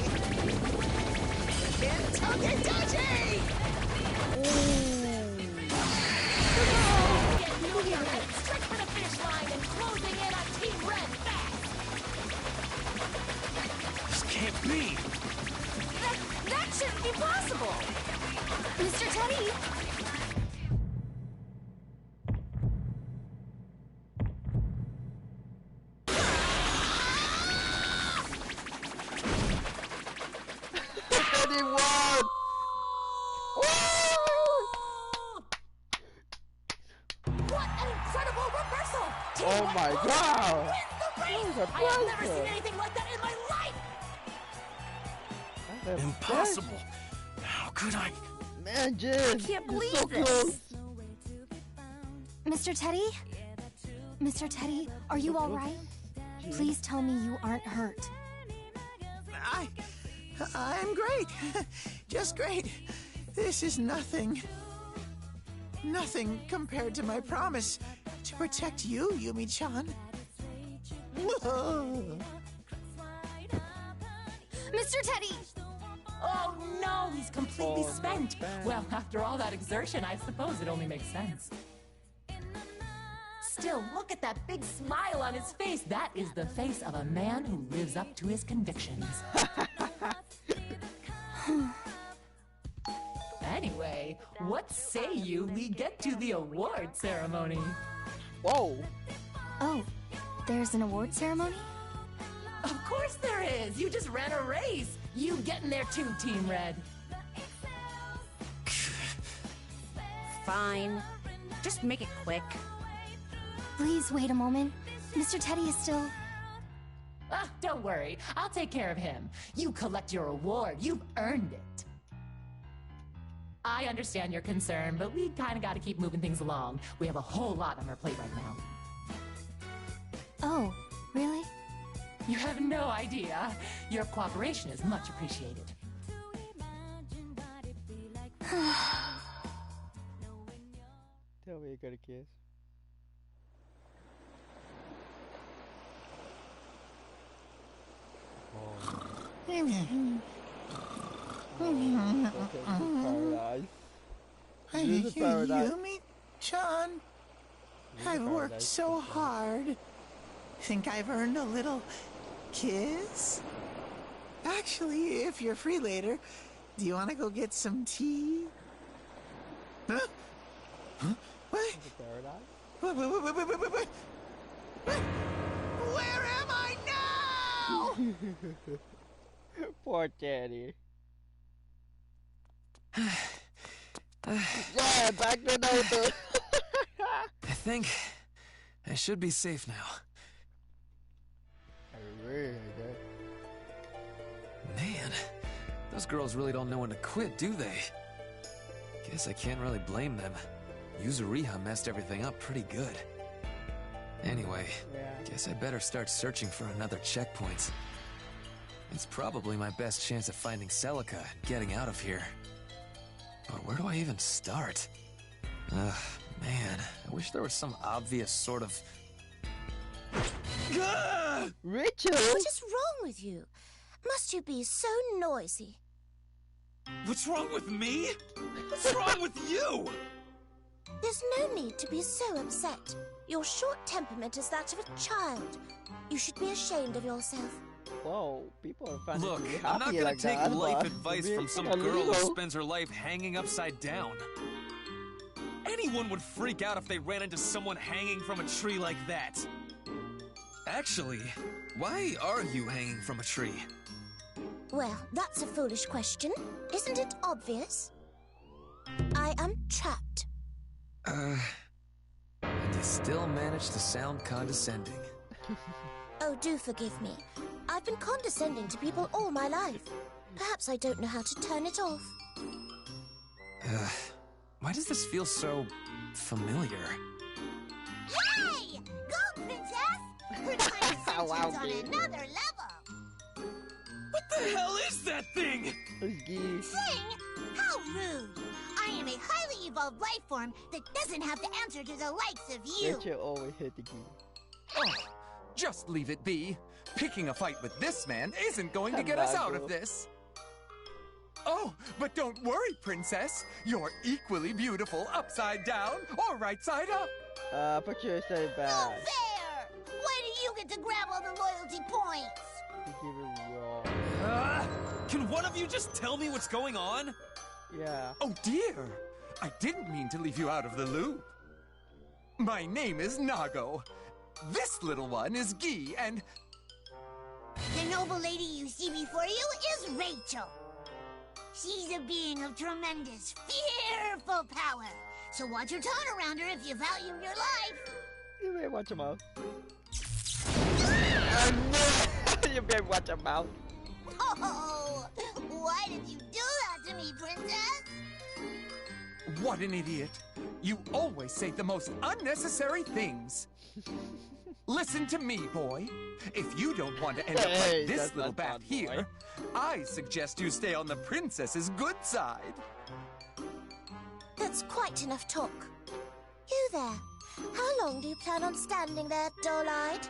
Kentucky-Dodgy! Moving ahead straight for the finish line and closing in on Team Red fast! This can't be! That shouldn't be possible. Mr. Teddy? Daddy won! What an incredible reversal! Team Oh White my wins god! the race! That was a I have never pleasure. seen anything like that in my life! Impossible! How could I? I can't believe this. Mr. Teddy? Mr. Teddy, are you all right? Please tell me you aren't hurt. I'm great. Just great. This is nothing. Nothing compared to my promise to protect you, Yumi-chan. Mr. Teddy! Oh no, he's completely spent. Well, after all that exertion, I suppose it only makes sense. Still, look at that big smile on his face. That is the face of a man who lives up to his convictions. Anyway, what say you we get to the award ceremony? Whoa! Oh, there's an award ceremony? Of course there is! You just ran a race! You get in there too, Team Red. Fine. Just make it quick. Please wait a moment. Mr. Teddy is still... Ah, don't worry. I'll take care of him. You collect your award. You've earned it. I understand your concern, but we kind of got to keep moving things along. We have a whole lot on our plate right now. Oh, really? You have no idea. Your cooperation is much appreciated. Tell me you got a kiss. Yumi-chan, I've worked so hard. Think I've earned a little kiss? Actually, if you're free later, do you want to go get some tea? Huh? Huh? What? What? Where am I now? Poor Teddy. Yeah, back to Naruto. I think I should be safe now. Man, those girls really don't know when to quit, do they? Guess I can't really blame them. Yuzuriha messed everything up pretty good. Anyway, guess I better start searching for another checkpoint. It's probably my best chance of finding Celica and getting out of here. But where do I even start? Ugh, man, I wish there was some obvious sort of... Rachel! What is wrong with you? Must you be so noisy? What's wrong with me? What's wrong with you? There's no need to be so upset. Your short temperament is that of a child. You should be ashamed of yourself. Whoa, people are finding Look, really I'm not happy gonna like take that, life but advice it's from some illegal. girl who spends her life hanging upside down. Anyone would freak out if they ran into someone hanging from a tree like that. Actually, why are you hanging from a tree? Well, that's a foolish question. Isn't it obvious? I am trapped. And you still manage to sound condescending. Oh, do forgive me. I've been condescending to people all my life. Perhaps I don't know how to turn it off. Why does this feel so familiar? Hey! Go, Princess! We're trying to on another level. What the hell is that thing? Thing? How rude! I am a highly evolved life form that doesn't have to answer to the likes of you. Rachel always hit the key. Oh, just leave it be. Picking a fight with this man isn't going to get us out of this. Oh, but don't worry, Princess. You're equally beautiful upside down or right side up. But you're so bad. No fair! Why do you get to grab all the loyalty points? Can one of you just tell me what's going on? Yeah. Oh dear, I didn't mean to leave you out of the loop. My name is Nago. This little one is Gi, and... The noble lady you see before you is Rachel. She's a being of tremendous, fearful power. So watch your tone around her if you value your life. You better watch your mouth. You better watch your mouth. Oh, why did you do that to me, Princess? what an idiot. You always say the most unnecessary things. Listen to me, boy. If you don't want to end up like this little bat here, I suggest you stay on the princess's good side. That's quite enough talk. You there. How long do you plan on standing there, dull-eyed?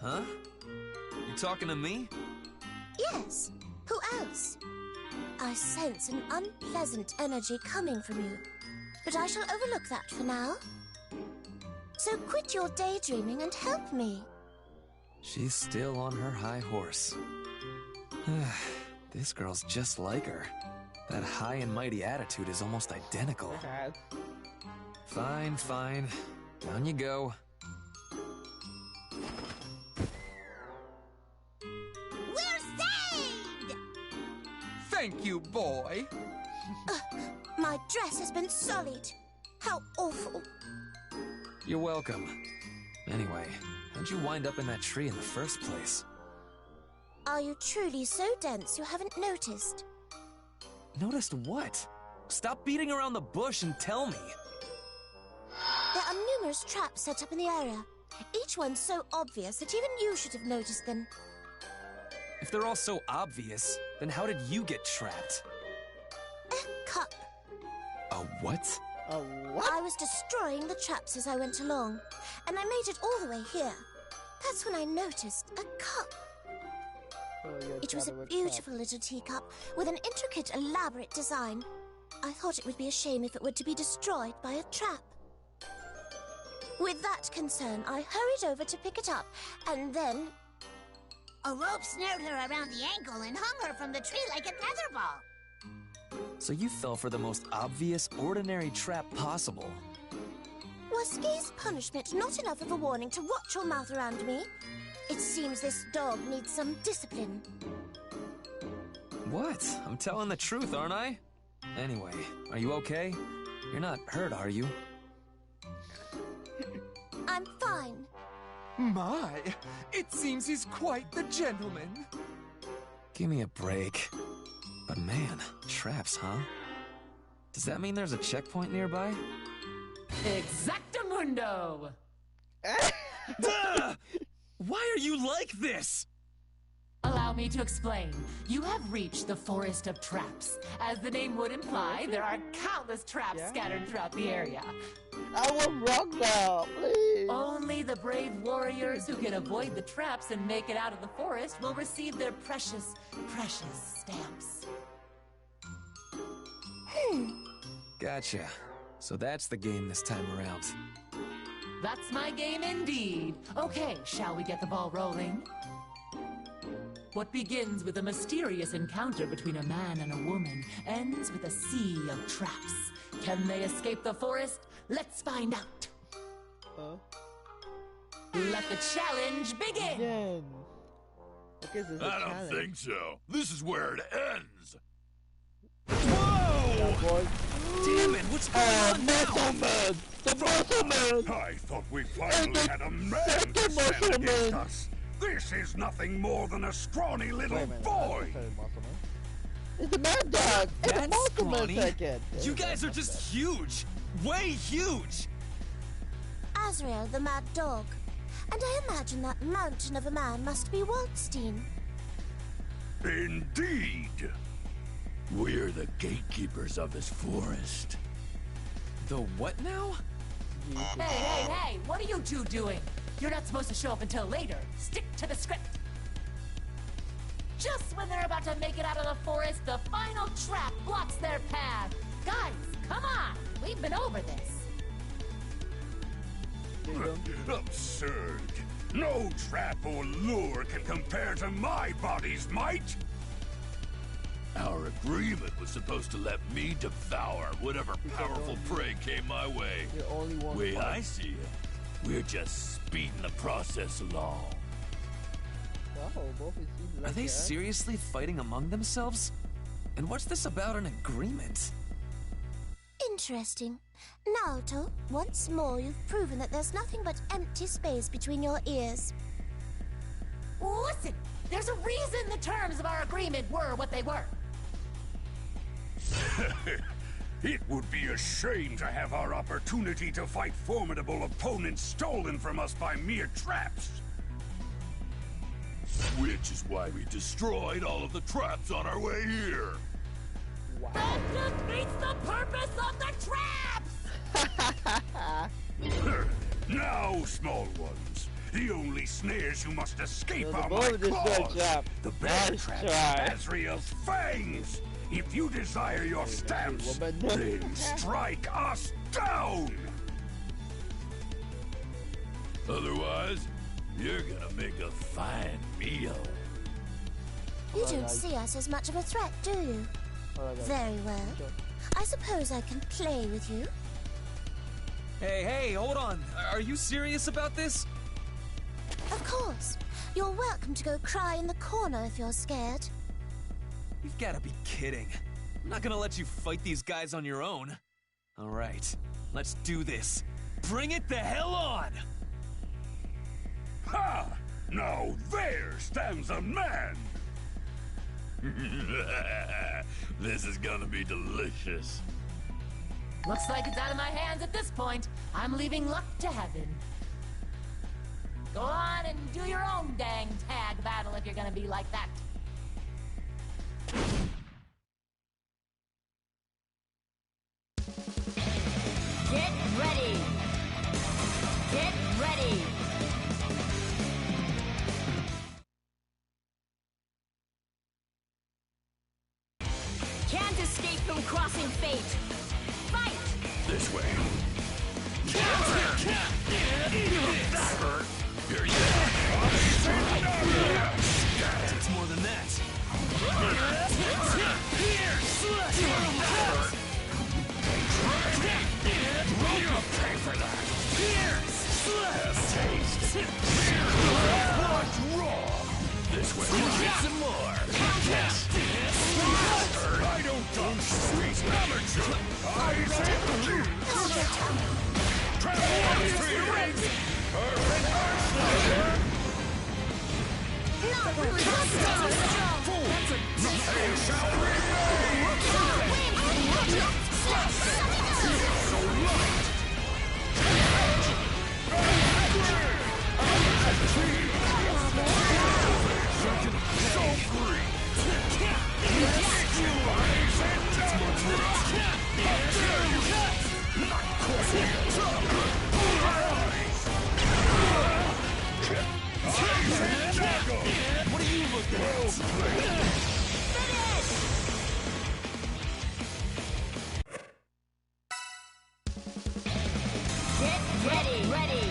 Huh? You talking to me? Yes. Who else? I sense an unpleasant energy coming from you, but I shall overlook that for now. So quit your daydreaming and help me. She's still on her high horse. This girl's just like her. That high and mighty attitude is almost identical. Fine, fine. Down you go. We're saved! Thank you, boy. My dress has been sullied. How awful. You're welcome. Anyway, how'd you wind up in that tree in the first place? Are you truly so dense you haven't noticed? Noticed what? Stop beating around the bush and tell me. There are numerous traps set up in the area. Each one so obvious that even you should have noticed them. If they're all so obvious, then how did you get trapped? A cup. A what? I was destroying the traps as I went along, and I made it all the way here. That's when I noticed a cup. It was a beautiful little teacup with an intricate, elaborate design. I thought it would be a shame if it were to be destroyed by a trap. With that concern, I hurried over to pick it up, and then... A rope snared her around the ankle and hung her from the tree like a tetherball. So you fell for the most obvious, ordinary trap possible. Was Ski's punishment not enough of a warning to watch your mouth around me? It seems this dog needs some discipline. What? I'm telling the truth, aren't I? Anyway, are you okay? You're not hurt, are you? I'm fine. My, it seems he's quite the gentleman. Give me a break. But man, traps, huh? Does that mean there's a checkpoint nearby? Exactamundo! Why are you like this? Allow me to explain. You have reached the Forest of Traps. As the name would imply, there are countless traps scattered throughout the area. I was wrong now, please. Only the brave warriors who can avoid the traps and make it out of the forest will receive their precious, precious stamps. Gotcha. So that's the game this time around. That's my game indeed. Okay, shall we get the ball rolling? What begins with a mysterious encounter between a man and a woman ends with a sea of traps. Can they escape the forest? Let's find out. Let the challenge begin. Okay, so I don't think so. This is where it ends. Whoa! Damn it, what's going on now? Muscle Man! The Muscle Man! I thought we finally had a man to stand against us. This is nothing more than a scrawny little boy. It's the Mad Dog! It's the That's Muscle Man scrawny. second! You guys are just huge! Way huge! Azrael, the mad dog. And I imagine that mountain of a man must be Waldstein. Indeed. We're the gatekeepers of this forest. The what now? Hey, what are you two doing? You're not supposed to show up until later. Stick to the script. Just when they're about to make it out of the forest, the final trap blocks their path. Guys, come on. We've been over this. Absurd. No trap or lure can compare to my body's might. Our agreement was supposed to let me devour whatever powerful prey came my way. Way I see it, we're just speeding the process along. Are they seriously fighting among themselves? And what's this about an agreement? Interesting. Naoto, once more you've proven that there's nothing but empty space between your ears. Listen, there's a reason the terms of our agreement were what they were. It would be a shame to have our opportunity to fight formidable opponents stolen from us by mere traps. Which is why we destroyed all of the traps on our way here. That defeats the purpose of the traps! Now, small ones, the only snares you must escape the are goal my of this claws. trap. The bear Nice trap try. is Azrael's fangs. If you desire your stamps, then strike us down. Otherwise, you're gonna make a fine meal. You don't see us as much of a threat, do you? Very well. I suppose I can play with you. Hey, hold on. Are you serious about this? Of course. You're welcome to go cry in the corner if you're scared. You've gotta be kidding. I'm not gonna let you fight these guys on your own. All right, let's do this. Bring it the hell on! Ha! Now there stands a man! This is gonna be delicious. Looks like it's out of my hands at this point. I'm leaving luck to heaven. Go on and do your own dang tag battle if you're gonna be like that. Get ready! Get ready! Can't escape from crossing fate! Fight! This way. It's more than that. This way. Some more. I don't talk sweet amateur. I say you. Nothing shall remain. So light. So free. What are you looking at? Get ready! Ready!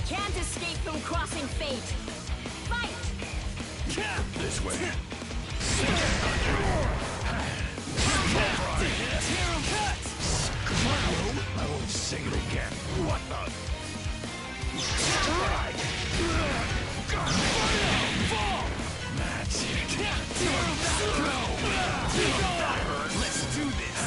Can't escape from crossing fate! Fight! This way. I won't sing it again. What the? Strike! That's it. Let's do this.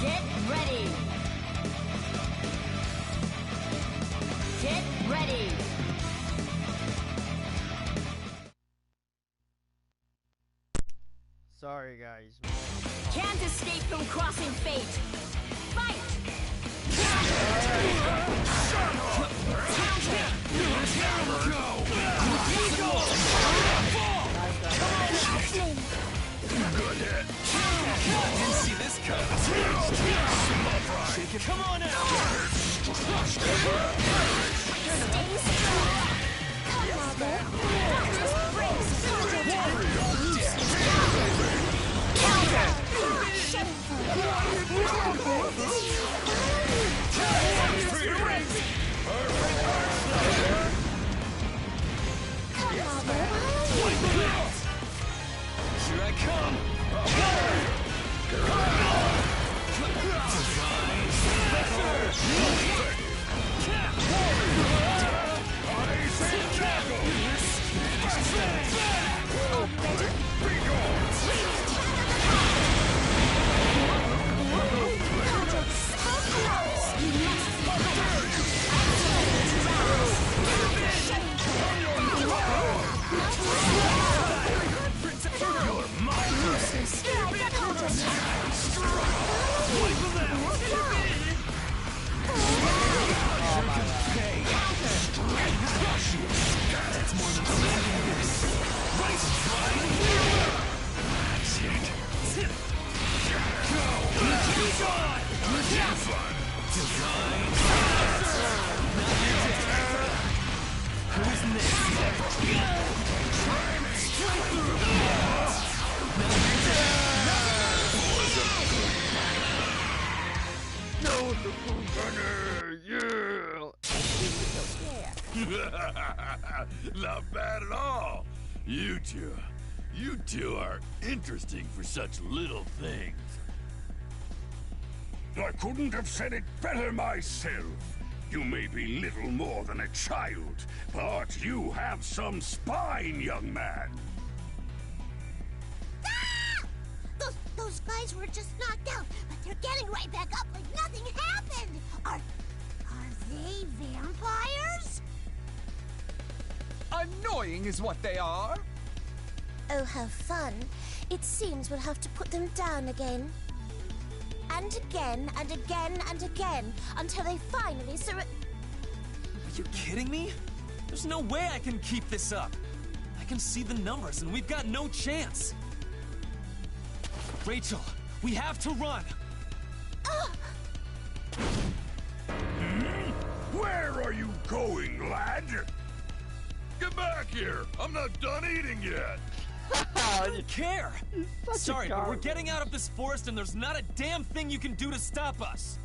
Get ready! Get ready! Sorry, guys. Can't escape from crossing fate! Fight! Go! Come on out! Stay strong. Come on, man. Just brace counter. Here I come! Not bad at all. You two are interesting for such little things. I couldn't have said it better myself. You may be little more than a child, but you have some spine, young man. Ah! Those guys were just knocked out, but they're getting right back up like nothing happened. Are they vampires? Annoying is what they are. Oh, how fun. It seems we'll have to put them down again. And again, and again, and again, until they finally Are you kidding me? There's no way I can keep this up. I can see the numbers, and we've got no chance. Rachel, we have to run. Where are you going, lad? Get back here! I'm not done eating yet! I don't care! Sorry, but we're getting out of this forest and there's not a damn thing you can do to stop us!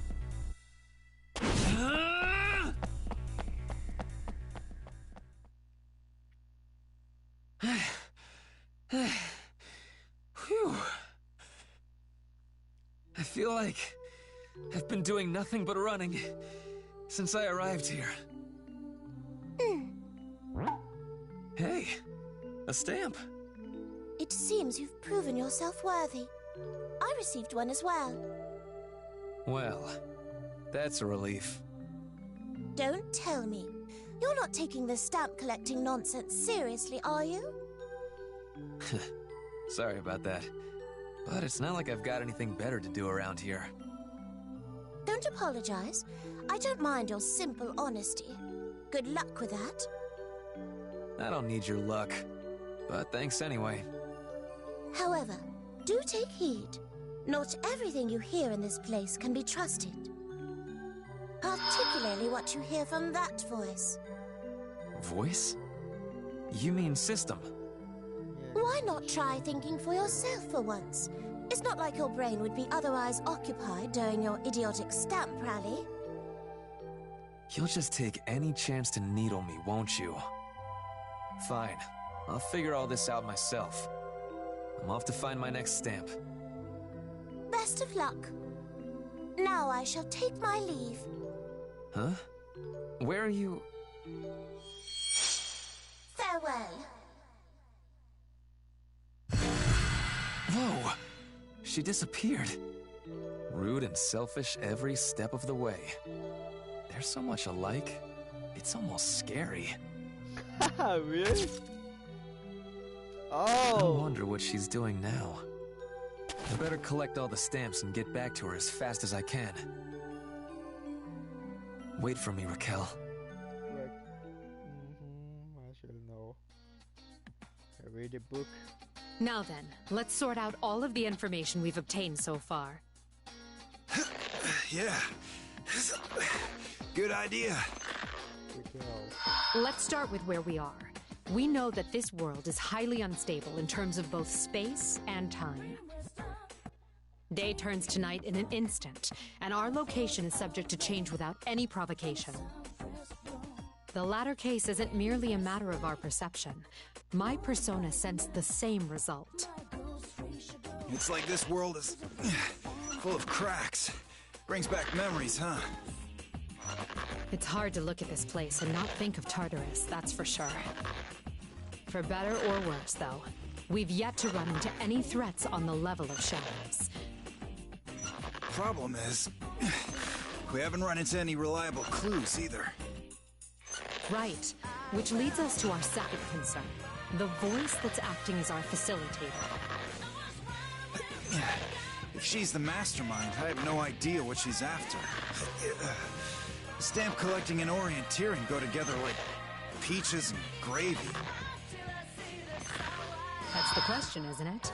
Phew. I feel like I've been doing nothing but running since I arrived here. Hey, a stamp. It seems you've proven yourself worthy. I received one as well. Well, that's a relief. Don't tell me. You're not taking this stamp collecting nonsense seriously, are you? Sorry about that. But it's not like I've got anything better to do around here. Don't apologize. I don't mind your simple honesty. Good luck with that. I don't need your luck. But thanks anyway. However, do take heed. Not everything you hear in this place can be trusted. Particularly what you hear from that voice. Voice? You mean system? Why not try thinking for yourself for once? It's not like your brain would be otherwise occupied during your idiotic stamp rally. You'll just take any chance to needle me, won't you? Fine. I'll figure all this out myself. I'm off to find my next stamp. Best of luck. Now I shall take my leave. Huh? Where are you? Farewell. Whoa! She disappeared. Rude and selfish every step of the way. They're so much alike, it's almost scary. Really? I wonder what she's doing now. I better collect all the stamps and get back to her as fast as I can. Wait for me, Raquel. I should know. I read the book. Now then, let's sort out all of the information we've obtained so far. Yeah, Good idea. Let's start with where we are. We know that this world is highly unstable in terms of both space and time. Day turns to night in an instant, and our location is subject to change without any provocation. The latter case isn't merely a matter of our perception. My persona sensed the same result. It's like this world is full of cracks. Brings back memories, huh? It's hard to look at this place and not think of Tartarus, that's for sure. For better or worse, though, we've yet to run into any threats on the level of shadows. Problem is, we haven't run into any reliable clues either. Right, which leads us to our second concern. The voice that's acting as our facilitator. If she's the mastermind, I have no idea what she's after. Stamp collecting and orienteering go together like peaches and gravy. That's the question, isn't it?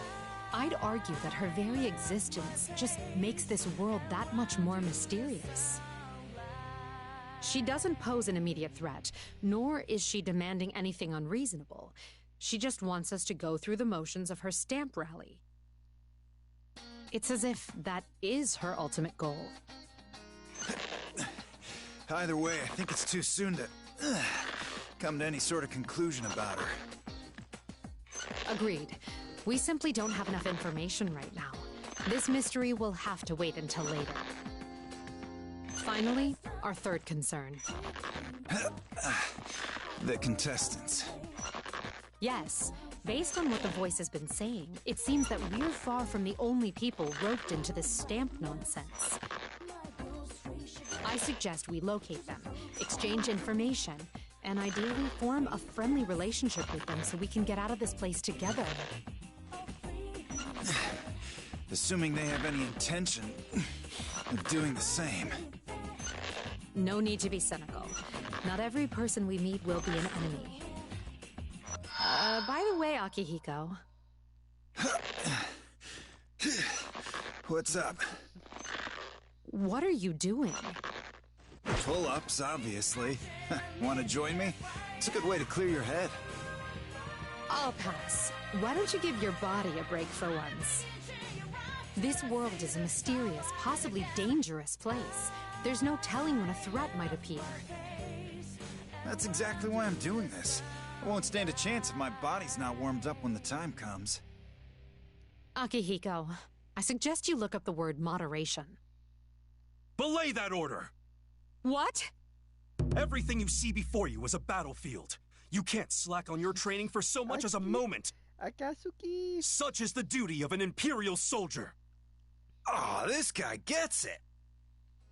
I'd argue that her very existence just makes this world that much more mysterious. She doesn't pose an immediate threat, nor is she demanding anything unreasonable. She just wants us to go through the motions of her stamp rally. It's as if that is her ultimate goal. Either way, I think it's too soon to come to any sort of conclusion about her. Agreed. We simply don't have enough information right now. This mystery will have to wait until later. Finally, our third concern. The contestants. Yes, based on what the voice has been saying, it seems that we're far from the only people roped into this stamp nonsense. I suggest we locate them, exchange information, and ideally form a friendly relationship with them so we can get out of this place together. Assuming they have any intention of doing the same. No need to be cynical. Not every person we meet will be an enemy. By the way, Akihiko. What's up? What are you doing? Pull-ups, obviously. Want to join me? It's a good way to clear your head. I'll pass. Why don't you give your body a break for once? This world is a mysterious, possibly dangerous place. There's no telling when a threat might appear. That's exactly why I'm doing this. I won't stand a chance if my body's not warmed up when the time comes. Akihiko, I suggest you look up the word moderation. Belay that order! What? Everything you see before you is a battlefield. You can't slack on your training for so much as a moment. Akatsuki. Such is the duty of an Imperial soldier. Oh, this guy gets it!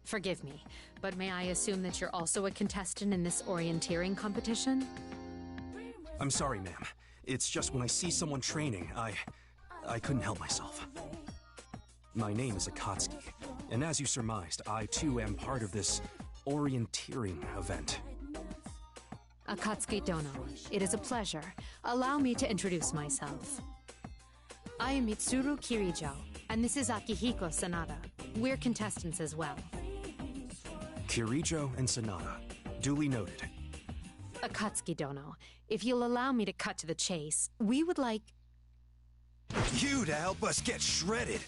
Forgive me, but may I assume that you're also a contestant in this orienteering competition? I'm sorry, ma'am. It's just when I see someone training, I couldn't help myself. My name is Akatsuki, and as you surmised, I too am part of this orienteering event. Akatsuki Dono, it is a pleasure. Allow me to introduce myself. I am Mitsuru Kirijo, and this is Akihiko Sanada. We're contestants as well. Kirijo and Sanada. Duly noted. Akatsuki Dono, if you'll allow me to cut to the chase, we would like... You to help us get shredded!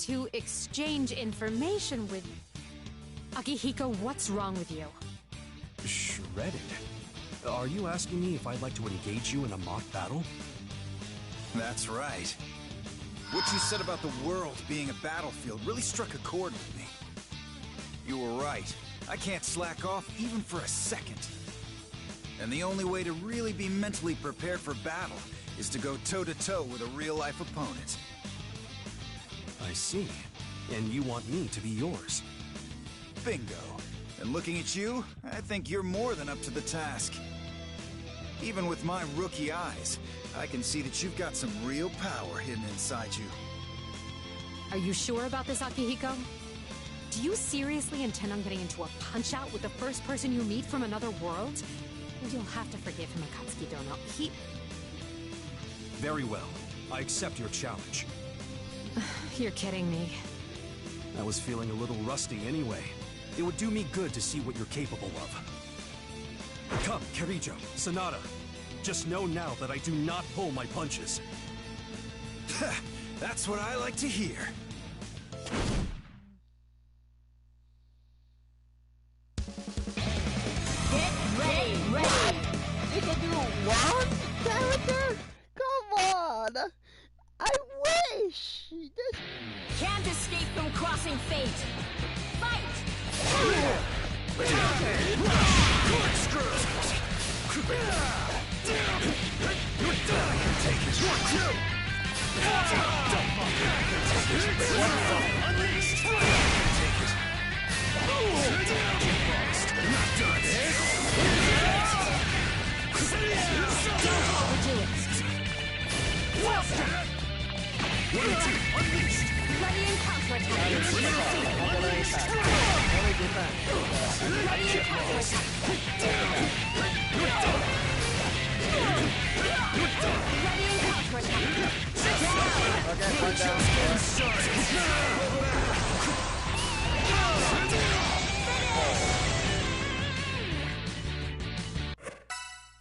To exchange information with... Akihiko, what's wrong with you? Shredded? Are you asking me if I'd like to engage you in a mock battle? That's right. What you said about the world being a battlefield really struck a chord with me. You were right. I can't slack off even for a second. And the only way to really be mentally prepared for battle is to go toe-to-toe with a real-life opponent. I see. And you want me to be yours? Bingo. And looking at you, I think you're more than up to the task. Even with my rookie eyes, I can see that you've got some real power hidden inside you. Are you sure about this, Akihiko? Do you seriously intend on getting into a punch-out with the first person you meet from another world? You'll have to forgive him, Akatsuki Dono. Very well. I accept your challenge. You're kidding me. I was feeling a little rusty anyway. It would do me good to see what you're capable of. Come, Kirijo, Sonata. Just know now that I do not pull my punches. That's what I like to hear. Get ready! You can do one character? Come on! I wish! Can't escape from crossing fate! Fight! You're done! I can take it! Unleashed! Take it! Not done! Don't overdo it! Unleashed! Ready and counterattack! Unleashed! Ready and counterattack! Ready and counterattack!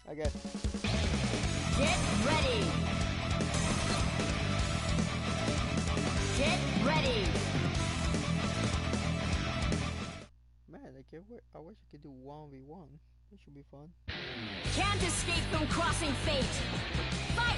Okay. Get ready! Get ready! Man, I wish I could do 1v1. That should be fun. Can't escape from crossing fate! Fight!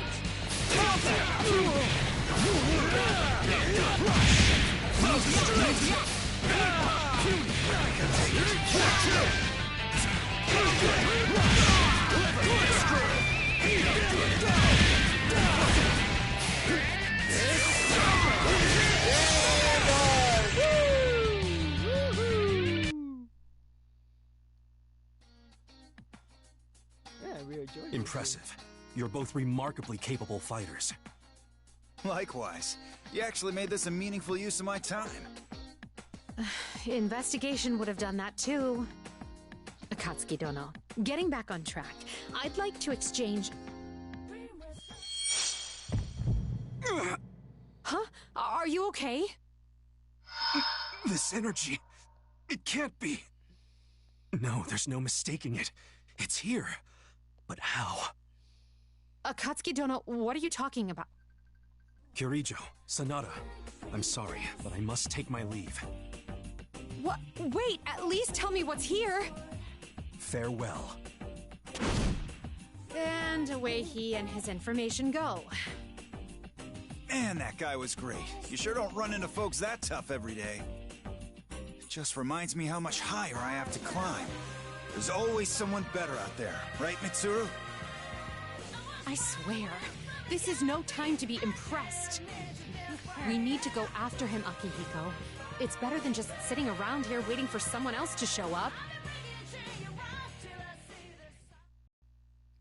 Impressive. You're both remarkably capable fighters. Likewise. You actually made this a meaningful use of my time. Investigation would have done that too. Akatsuki Dono, getting back on track, I'd like to exchange... Huh? Are you okay? This energy... It can't be... No, there's no mistaking it. It's here. But how? Akatsuki Dono, what are you talking about? Kirijo, Sonata, I'm sorry, but I must take my leave. What? Wait, at least tell me what's here! Farewell. And away he and his information go. Man, that guy was great. You sure don't run into folks that tough every day. It just reminds me how much higher I have to climb. There's always someone better out there, right, Mitsuru? I swear, this is no time to be impressed. We need to go after him, Akihiko. It's better than just sitting around here waiting for someone else to show up.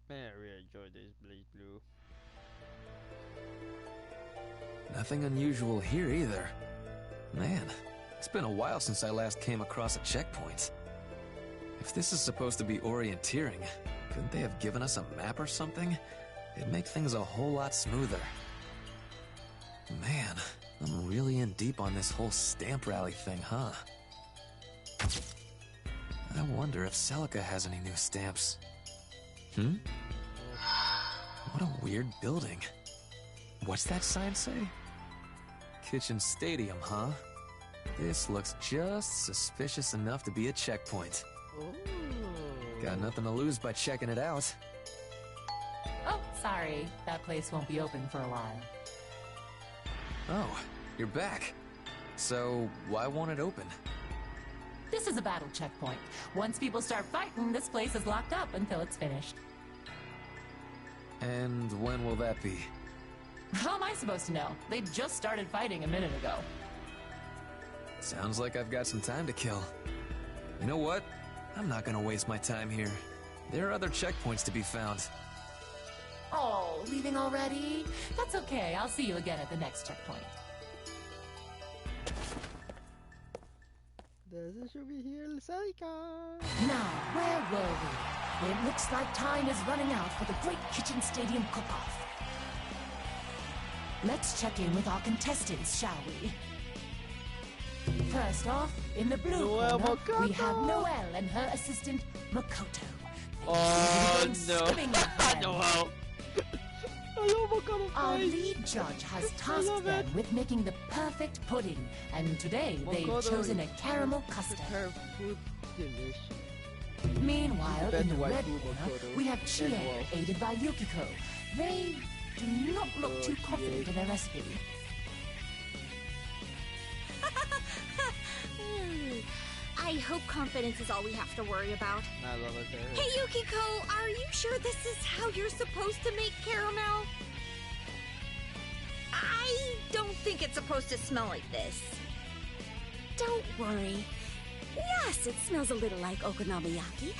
Man, I really enjoyed this BlazBlue. Nothing unusual here either. Man, it's been a while since I last came across a checkpoint. If this is supposed to be orienteering, couldn't they have given us a map or something? It'd make things a whole lot smoother. Man, I'm really in deep on this whole stamp rally thing, huh? I wonder if Celica has any new stamps. What a weird building. What's that sign say? Kitchen Stadium, huh? This looks just suspicious enough to be a checkpoint. Got nothing to lose by checking it out. Oh, sorry. That place won't be open for a while. Oh, you're back. So, why won't it open? This is a battle checkpoint. Once people start fighting, this place is locked up until it's finished. And when will that be? How am I supposed to know? They just started fighting a minute ago. Sounds like I've got some time to kill. You know what? I'm not gonna waste my time here. There are other checkpoints to be found. Oh, leaving already? That's okay. I'll see you again at the next checkpoint. This should be here, Celica. Now, where were we? It looks like time is running out for the Great Kitchen Stadium cook-off. Let's check in with our contestants, shall we? First off, in the blue corner, we have Noelle and her assistant, Makoto. Oh no. Noelle. Our lead judge has tasked them with making the perfect pudding, and today they've chosen a caramel custard. Meanwhile, in the red corner, we have Chie, aided by Yukiko. They do not look too confident in their recipe. I hope confidence is all we have to worry about. I love it there. Hey, Yukiko, are you sure this is how you're supposed to make caramel? I don't think it's supposed to smell like this. Don't worry. Yes, it smells a little like okonomiyaki,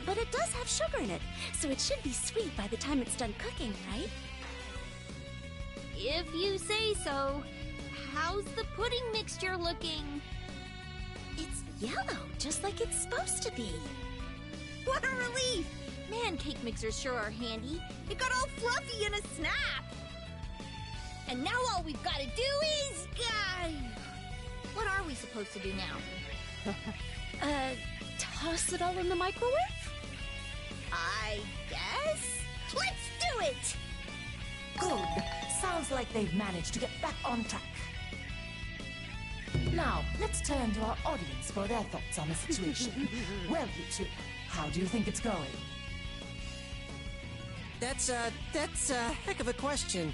but it does have sugar in it, so it should be sweet by the time it's done cooking, right? If you say so. How's the pudding mixture looking? It's yellow, just like it's supposed to be. What a relief! Man, cake mixers sure are handy. It got all fluffy in a snap. And now all we've got to do is... what are we supposed to do now? Toss it all in the microwave? I guess? Let's do it! Good. Sounds like they've managed to get back on track. Now, let's turn to our audience for their thoughts on the situation. Well, you two, how do you think it's going? That's a heck of a question.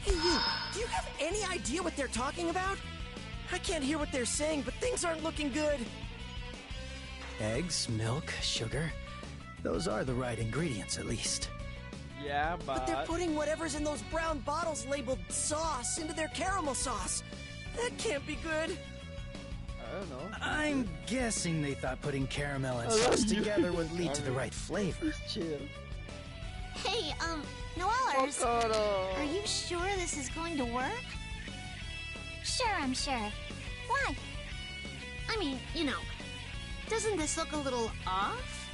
Hey, you, do you have any idea what they're talking about? I can't hear what they're saying, but things aren't looking good. Eggs, milk, sugar. Those are the right ingredients, at least. Yeah, but they're putting whatever's in those brown bottles labeled sauce into their caramel sauce. That can't be good. I don't know. I'm guessing they thought putting caramel and sauce together would lead to the right flavor. Hey, Noellers, are you sure this is going to work? Sure, I'm sure. Why? I mean, you know, doesn't this look a little off?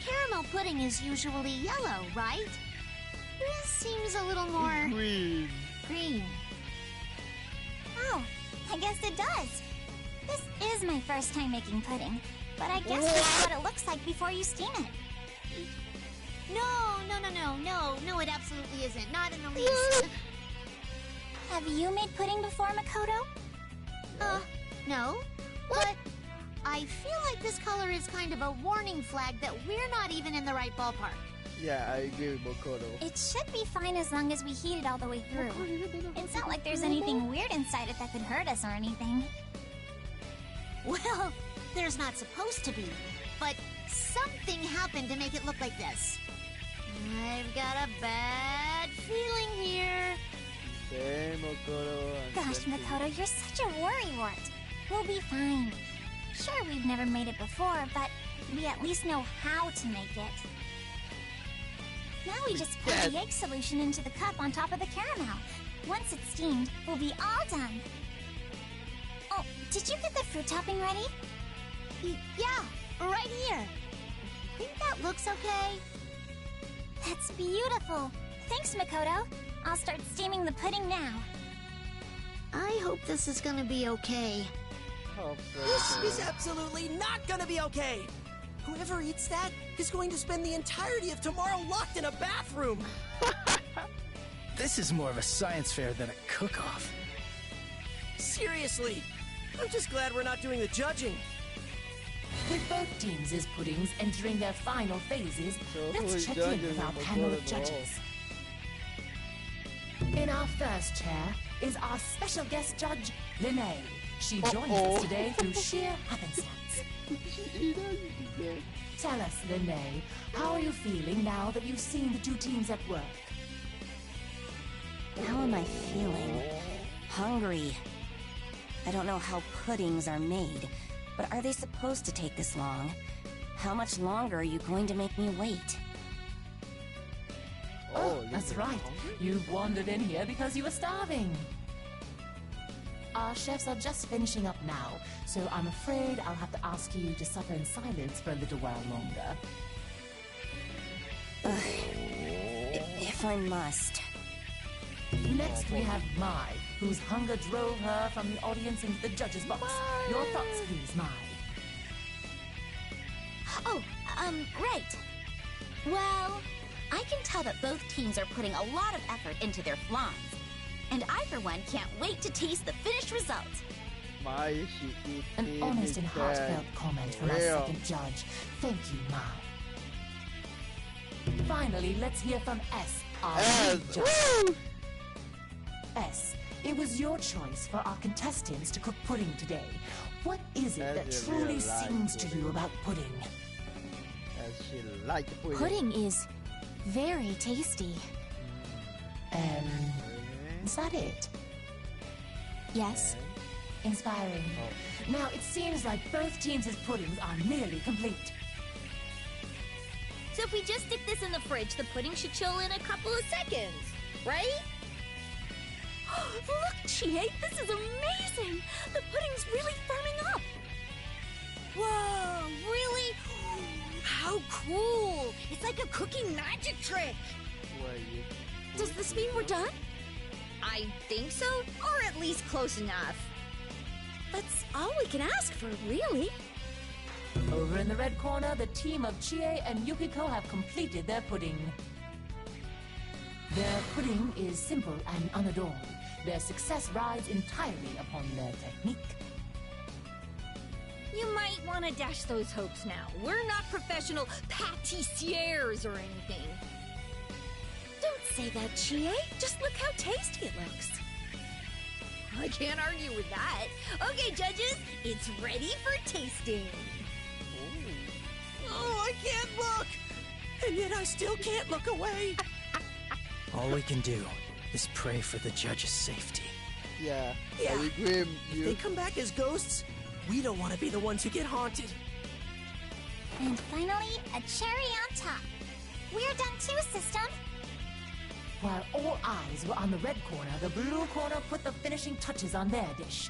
Caramel pudding is usually yellow, right? This seems a little more... green. Green. Oh, I guess it does. This is my first time making pudding, but I guess this is what it looks like before you steam it. No, it absolutely isn't. Not in the least. Have you made pudding before, Makoto? No. But I feel like this color is kind of a warning flag that we're not even in the right ballpark. Yeah, I agree with Makoto. It should be fine as long as we heat it all the way through. It's not like there's anything weird inside it that could hurt us or anything. Well, there's not supposed to be. But something happened to make it look like this. I've got a bad feeling here. Same, Makoto. Gosh, Makoto, you're such a worrywart. We'll be fine. Sure, we've never made it before, but we at least know how to make it. Now we just pour the egg solution into the cup on top of the caramel. Once it's steamed, we'll be all done. Oh, did you get the fruit topping ready? Yeah, right here. Think that looks okay? That's beautiful. Thanks, Makoto. I'll start steaming the pudding now. I hope this is gonna be okay. This is absolutely not gonna be okay. Whoever eats that is going to spend the entirety of tomorrow locked in a bathroom. This is more of a science fair than a cook-off. Seriously, I'm just glad we're not doing the judging. With both teams' puddings entering their final phases, let's check in with our panel of judges. In our first chair is our special guest judge, Linnae. She joins us today through sheer happenstance. Tell us, Linnae, how are you feeling now that you've seen the two teams at work? How am I feeling? Hungry. I don't know how puddings are made, but are they supposed to take this long? How much longer are you going to make me wait? Oh, that's right. You wandered in here because you were starving. Our chefs are just finishing up now, so I'm afraid I'll have to ask you to suffer in silence for a little while longer. If I must. Next we have Mai, whose hunger drove her from the audience into the judges' box. Your thoughts, please, Mai. Oh, right. Well, I can tell that both teams are putting a lot of effort into their flans. And I, for one, can't wait to taste the finished result. An honest and heartfelt comment from our second judge. Thank you, Mai. Finally, let's hear from S, our lead judge. S, it was your choice for our contestants to cook pudding today. What is it that truly sings to you about pudding? Pudding is very tasty. Is that it? Yes. Inspiring. Now, it seems like both teams' puddings are nearly complete. So if we just stick this in the fridge, the pudding should chill in a couple of seconds, right? Look, Chie, this is amazing! The pudding's really firming up! Whoa, really? How cool! It's like a cooking magic trick! Does this mean we're done? I think so, or at least close enough. That's all we can ask for, really. Over in the red corner, the team of Chie and Yukiko have completed their pudding. Their pudding is simple and unadorned. Their success rides entirely upon their technique. You might want to dash those hopes now. We're not professional pâtissiers or anything. Don't say that, Chie. Just look how tasty it looks. I can't argue with that. Okay, judges, it's ready for tasting. Oh, I can't look! And yet I still can't look away. All we can do is pray for the judge's safety. Yeah. Yeah. I agree with If you. they come back as ghosts, we don't want to be the ones who get haunted. And finally, a cherry on top. We're done too, system. While all eyes were on the red corner, the blue corner put the finishing touches on their dish.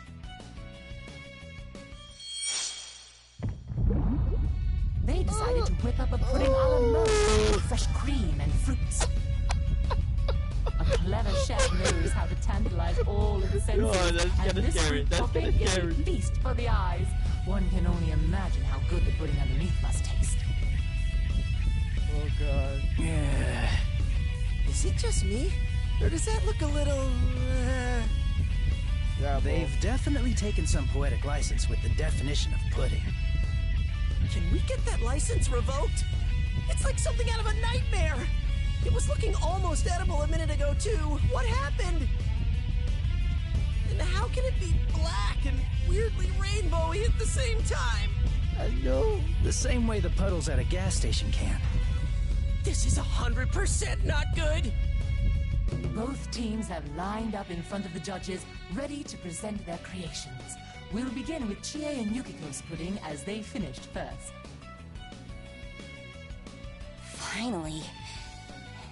They decided to whip up a pudding a la mode with fresh cream and fruits. A clever chef knows how to tantalize all of the senses, God, that's and kinda this scary. fruit That's topping kinda is a scary. feast for the eyes. One can only imagine how good the pudding underneath must taste. Oh god. Yeah. Is it just me? Or does that look a little... Yeah, They've definitely taken some poetic license with the definition of pudding. Can we get that license revoked? It's like something out of a nightmare! It was looking almost edible a minute ago, too. What happened? And how can it be black and weirdly rainbowy at the same time? I know. The same way the puddles at a gas station can. This is 100% not good! Both teams have lined up in front of the judges, ready to present their creations. We'll begin with Chie and Yukiko's pudding as they finished first. Finally.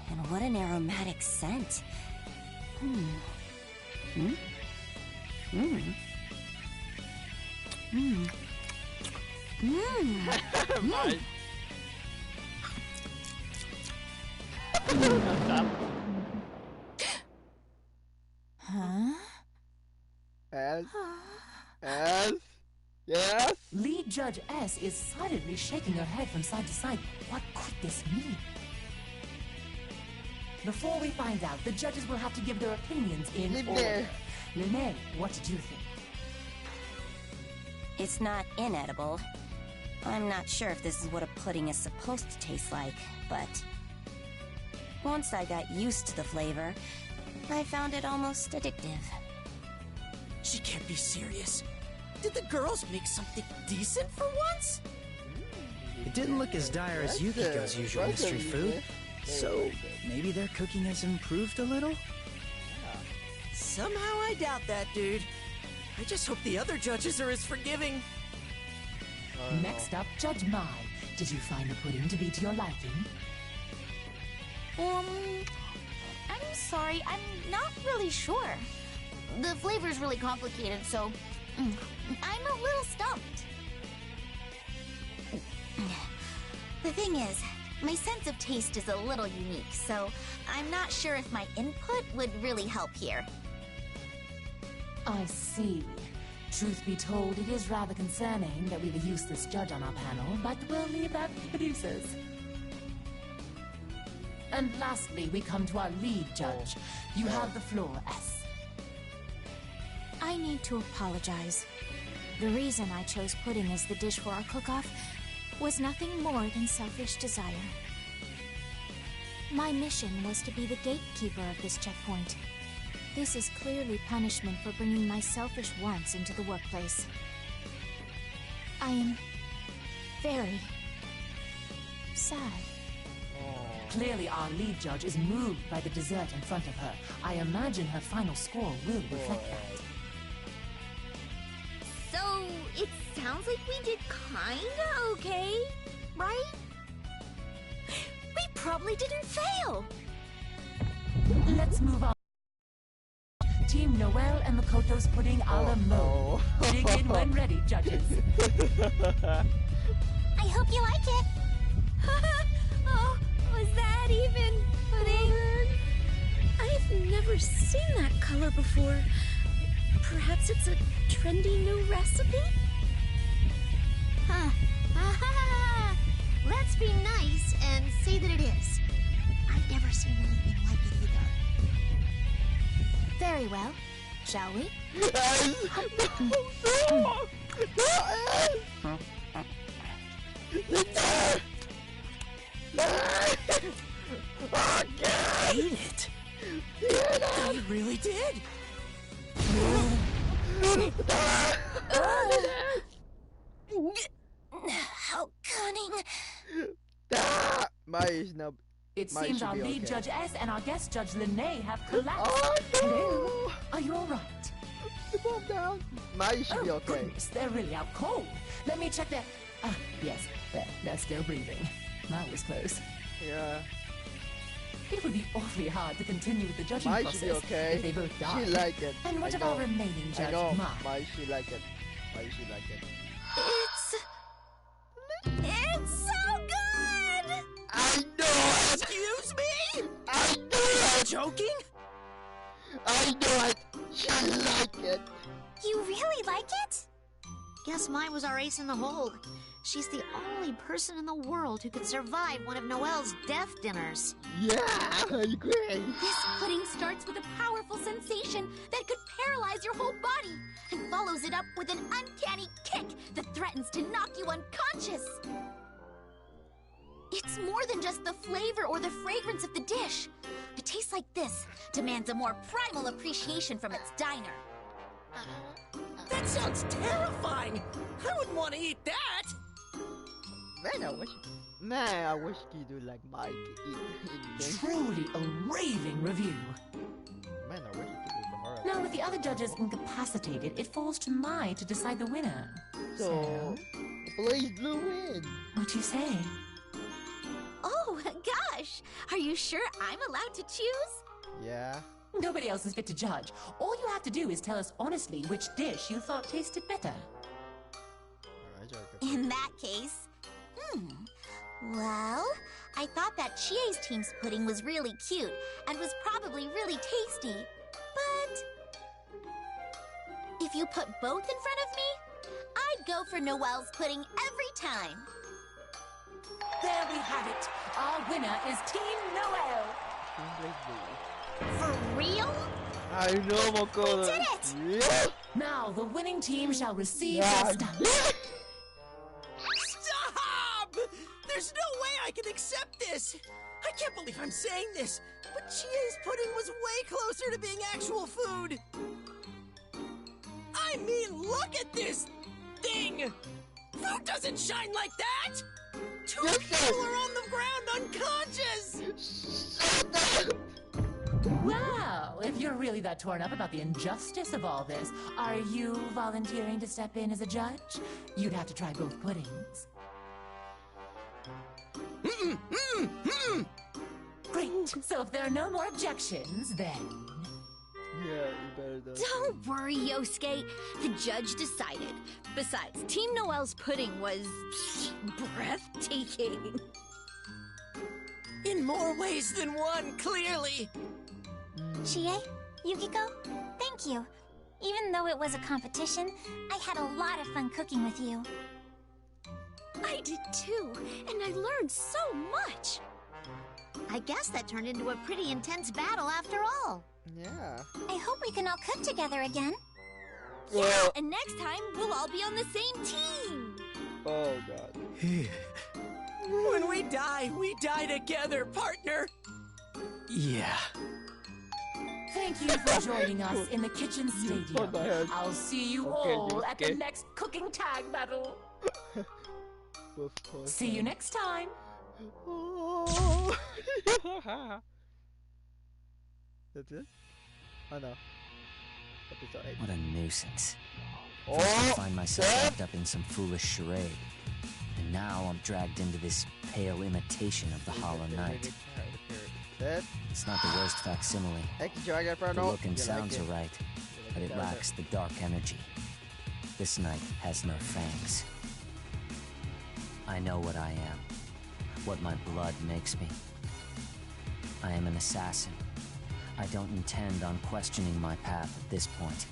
And what an aromatic scent. Huh? S. Yes? Lead Judge S is silently shaking her head from side to side. What could this mean? Before we find out, the judges will have to give their opinions in order. Lene, what did you think? It's not inedible. I'm not sure if this is what a pudding is supposed to taste like, but once I got used to the flavor, I found it almost addictive. She can't be serious. Did the girls make something decent for once? It didn't look as dire as Yukiko's usual mystery food. So, maybe their cooking has improved a little? Somehow I doubt that, dude. I just hope the other judges are as forgiving. Next up, Judge Mai. Did you find the pudding to be to your liking? I'm sorry, I'm not really sure. The flavor's really complicated, so I'm a little stumped. The thing is, My sense of taste is a little unique, so I'm not sure if my input would really help here. I see. Truth be told, it is rather concerning that we've a useless judge on our panel, but we'll leave that to the producers. And lastly, we come to our lead judge. You have the floor, S. I need to apologize. The reason I chose pudding as the dish for our cook-off was nothing more than selfish desire. My mission was to be the gatekeeper of this checkpoint. This is clearly punishment for bringing my selfish wants into the workplace. I am very sad. Clearly our lead judge is moved by the dessert in front of her. I imagine her final score will reflect that. So, it sounds like we did kinda okay, right? We probably didn't fail! Let's move on. Team Noel and Makoto's pudding a la mode. Dig in when ready, judges. I hope you like it. Oh, was that even pudding? I've never seen that color before. Perhaps it's a trendy new recipe? Huh. Let's be nice and say that it is. I've never seen anything like it either. Very well. Shall we? I ate it. You really did. How cunning. Mai's now. It Mai seems should our be lead okay. judge S and our guest judge Lene have collapsed. Oh, no. Hello? Are you alright? Calm down. Mai should be okay. Goodness, they're really out cold. Let me check their... Ah, yes, they're still breathing. That was close. Yeah. It would be awfully hard to continue with the judging Mai process should be okay. if they both died. She like it. And what I of our know. remaining judge, I know. Ma? Mai should like it. Mai should like it. It's so good! I know. Excuse me? I know it. Joking? I know it. She like it. You really like it? Guess mine was our ace in the hole. She's the only person in the world who could survive one of Noelle's death dinners. Yeah, I agree. This pudding starts with a powerful sensation that could paralyze your whole body and follows it up with an uncanny kick that threatens to knock you unconscious. It's more than just the flavor or the fragrance of the dish. A taste like this demands a more primal appreciation from its diner. That sounds terrifying. I wouldn't want to eat that. Man, I wish you do like Mike eat anything. Truly a raving review. Man, I wish you could do for her. Now, with the other judges incapacitated, it falls to Mai to decide the winner. So, BlazBlue win. What you say? Oh, gosh. Are you sure I'm allowed to choose? Yeah. Nobody else is fit to judge. All you have to do is tell us honestly which dish you thought tasted better. In that case, well, I thought that Chie's team's pudding was really cute and was probably really tasty, but if you put both in front of me, I'd go for Noelle's pudding every time. There we have it. Our winner is Team Noel. For real? I know, Makoto. We did it! Yeah. Now the winning team shall receive their stuff. Stop! There's no way I can accept this. I can't believe I'm saying this, but Chie's pudding was way closer to being actual food. I mean, look at this thing. Food doesn't shine like that. Two people are on the ground unconscious. Well, if you're really that torn up about the injustice of all this, are you volunteering to step in as a judge? You'd have to try both puddings. Great. So if there are no more objections, then... Yeah, you better don't. Don't worry, Yosuke. The judge decided. Besides, Team Noelle's pudding was breathtaking. In more ways than one, clearly. Chie, Yukiko, thank you. Even though it was a competition, I had a lot of fun cooking with you. I did too, and I learned so much. I guess that turned into a pretty intense battle after all. Yeah. I hope we can all cook together again. Yeah, and next time we'll all be on the same team. Oh god. When we die together, partner. Yeah. Thank you for joining us in the kitchen stadium. I'll see you all at the next cooking tag battle. See you next time. That's it? Oh no. Episode 8. What a nuisance. First I find myself wrapped up in some foolish charade. And now I'm dragged into this pale imitation of the Hollow Knight. It's not the worst facsimile. The look and sounds are right, but it lacks the dark energy. This knight has no fangs. I know what I am, what my blood makes me. I am an assassin. I don't intend on questioning my path at this point.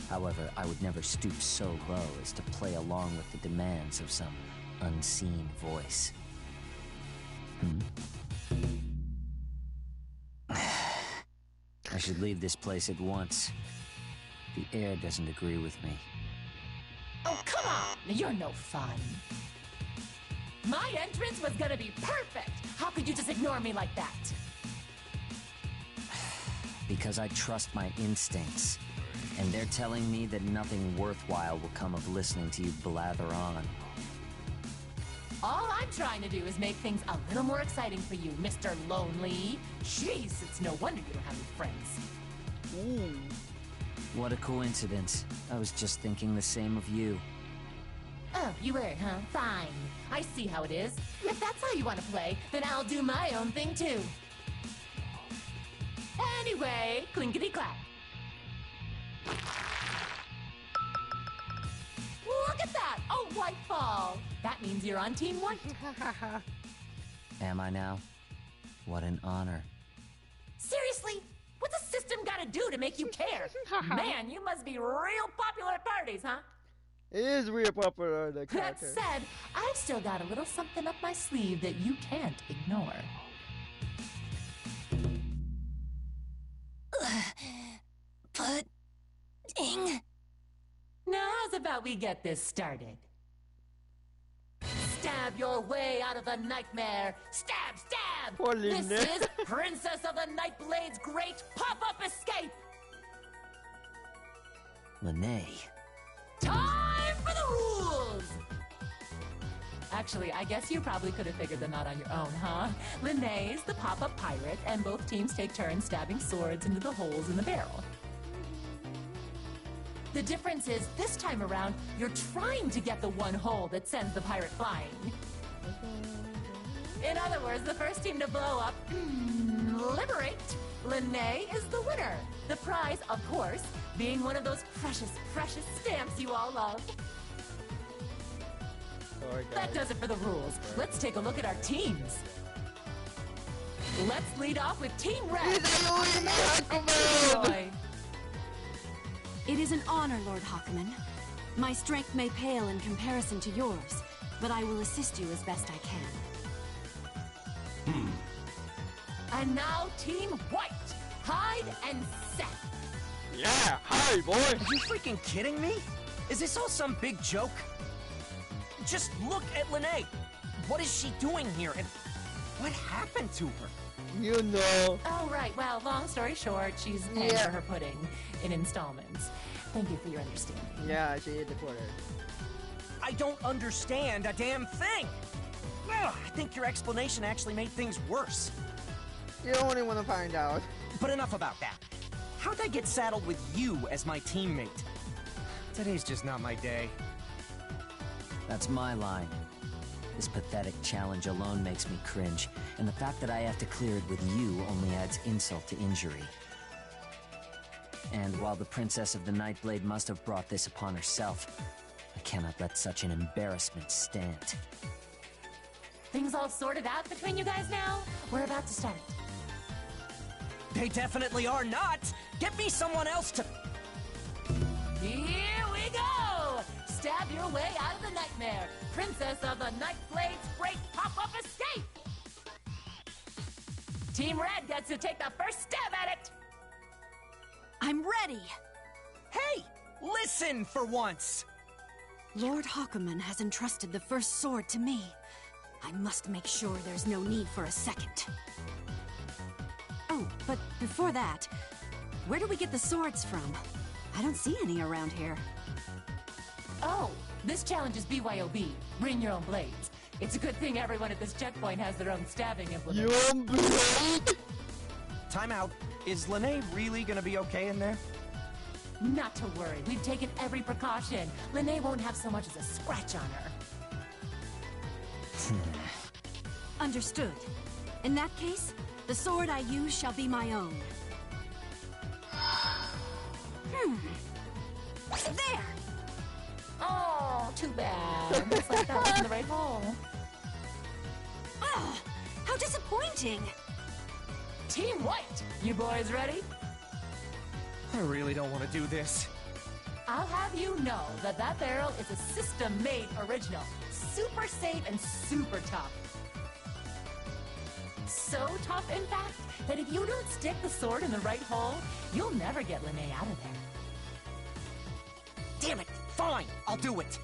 However, I would never stoop so low as to play along with the demands of some unseen voice. I should leave this place at once. The air doesn't agree with me. Oh, come on! You're no fun. My entrance was gonna be perfect! How could you just ignore me like that? Because I trust my instincts. And they're telling me that nothing worthwhile will come of listening to you blather on. All I'm trying to do is make things a little more exciting for you, Mr. Lonely. Jeez, it's no wonder you don't have any friends. What a coincidence. I was just thinking the same of you. Oh, you were, huh? Fine. I see how it is. If that's how you want to play, then I'll do my own thing too. Anyway, clinkety-clack. Look at that! A white ball! That means you're on Team White. Am I now? What an honor. Seriously? What's the system gotta do to make you care? Man, you must be real popular at parties, huh? It is real popular, the That character. said, I've still got a little something up my sleeve that you can't ignore. Pudding. Now, how's about we get this started? Stab your way out of the nightmare! Stab, stab! Poor This Lynette. is Princess of the Nightblade's great pop-up escape! Lene. Time for the rules! Actually, I guess you probably could have figured them out on your own, huh? Linnea's the pop-up pirate, and both teams take turns stabbing swords into the holes in the barrel. The difference is, this time around, you're trying to get the one hole that sends the pirate flying. In other words, the first team to blow up, liberate, Linnea is the winner. The prize, of course, being one of those precious, precious stamps you all love. That does it for the rules. Let's take a look at our teams. Let's lead off with Team Red. Enjoy. It is an honor, Lord Hawkman. My strength may pale in comparison to yours, but I will assist you as best I can. And now Team White. Hide and set. Yeah, hi, boy! Are you freaking kidding me? Is this all some big joke? Just look at Lene. What is she doing here, and what happened to her? You know. Oh, right. Well, long story short, she's paying for her pudding in installments. Thank you for your understanding. Yeah, she is the quarter. I don't understand a damn thing! Ugh, I think your explanation actually made things worse. You only want to find out. But enough about that. How'd I get saddled with you as my teammate? Today's just not my day. That's my line. This pathetic challenge alone makes me cringe, and the fact that I have to clear it with you only adds insult to injury. And while the Princess of the Nightblade must have brought this upon herself, I cannot let such an embarrassment stand. Things all sorted out between you guys now? We're about to start. They definitely are not! Get me someone else to... Here we go! Stab your way out of the nightmare. Princess of the Night Blade's great pop-up escape! Team Red gets to take the first stab at it! I'm ready! Hey! Listen for once! Lord Hakumen has entrusted the first sword to me. I must make sure there's no need for a second. Oh, but before that, where do we get the swords from? I don't see any around here. Oh, this challenge is BYOB. Bring your own blades. It's a good thing everyone at this checkpoint has their own stabbing implement. Your own blade? Time out. Is Lene really gonna be okay in there? Not to worry. We've taken every precaution. Lene won't have so much as a scratch on her. Understood. In that case, the sword I use shall be my own. There! Oh, too bad. Looks like that was in the right hole. Ugh, how disappointing! Team White, you boys ready? I really don't want to do this. I'll have you know that that barrel is a system-made original. Super safe and super tough. So tough, in fact, that if you don't stick the sword in the right hole, you'll never get Lene out of there. Damn it! Fine, I'll do it!